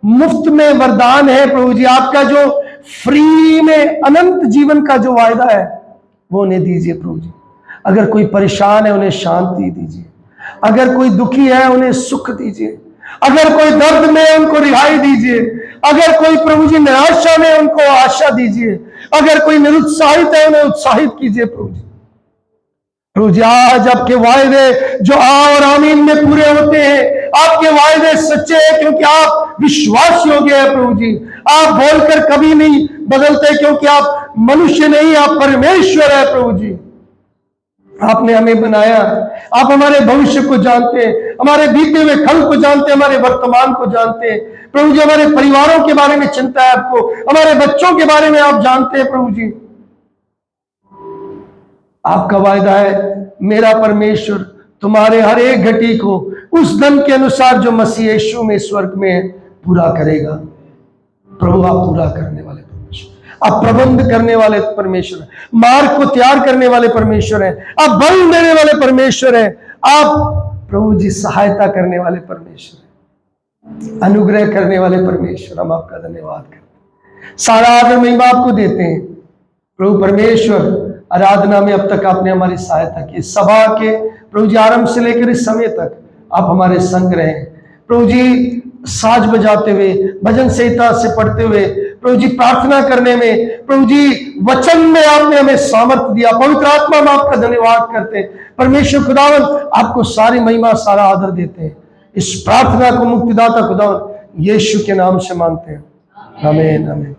मुफ्त में वरदान है प्रभु जी, आपका जो फ्री में अनंत जीवन का जो वायदा है वो उन्हें दीजिए प्रभु जी। अगर कोई परेशान है उन्हें शांति दीजिए, अगर कोई दुखी है उन्हें सुख दीजिए, अगर कोई दर्द में उनको रिहाई दीजिए, अगर कोई प्रभु जी निराशा में उनको आशा दीजिए, अगर कोई निरुत्साहित है उन्हें उत्साहित कीजिए प्रभु जी। प्रभु जी आज आपके वायदे जो और आमीन में पूरे होते हैं, आपके वायदे सच्चे हैं क्योंकि आप विश्वास योग्य है प्रभु जी। आप बोलकर कभी नहीं बदलते क्योंकि आप मनुष्य नहीं, आप परमेश्वर है प्रभु जी। आपने हमें बनाया, आप हमारे भविष्य को जानते हैं, हमारे बीते हुए कल को जानते हैं, हमारे वर्तमान को जानते हैं। प्रभु जी हमारे परिवारों के बारे में चिंता है आपको, हमारे बच्चों के बारे में आप जानते हैं प्रभु जी। आपका वायदा है मेरा परमेश्वर तुम्हारे हर एक घटी को उस धन के अनुसार जो मसीह यीशु में स्वर्ग में पूरा करेगा। प्रभु आप पूरा करने वाले परमेश्वर, आप प्रबंध करने वाले परमेश्वर हैं, मार्ग को तैयार करने वाले परमेश्वर हैं, आप बल देने वाले परमेश्वर हैं, आप प्रभु जी सहायता करने वाले परमेश्वर हैं, अनुग्रह करने वाले परमेश्वर। हम आपका धन्यवाद करते हैं, सारा आदर महिमा आपको देते हैं प्रभु परमेश्वर। आराधना में अब तक आपने हमारी सहायता की, सभा के प्रभु जी आरंभ से लेकर इस समय तक आप हमारे संग रहे प्रभु जी, साज बजाते हुए, भजन संहिता से पढ़ते हुए, प्रभु जी प्रार्थना करने में, प्रभु जी वचन में आपने हमें सामर्थ्य दिया। पवित्र आत्मा में आपका धन्यवाद करते हैं परमेश्वर खुदावन, आपको सारी महिमा सारा आदर देते हैं। इस प्रार्थना को मुक्तिदाता खुदावन यीशु के नाम से मांगते हैं, आमीन आमीन।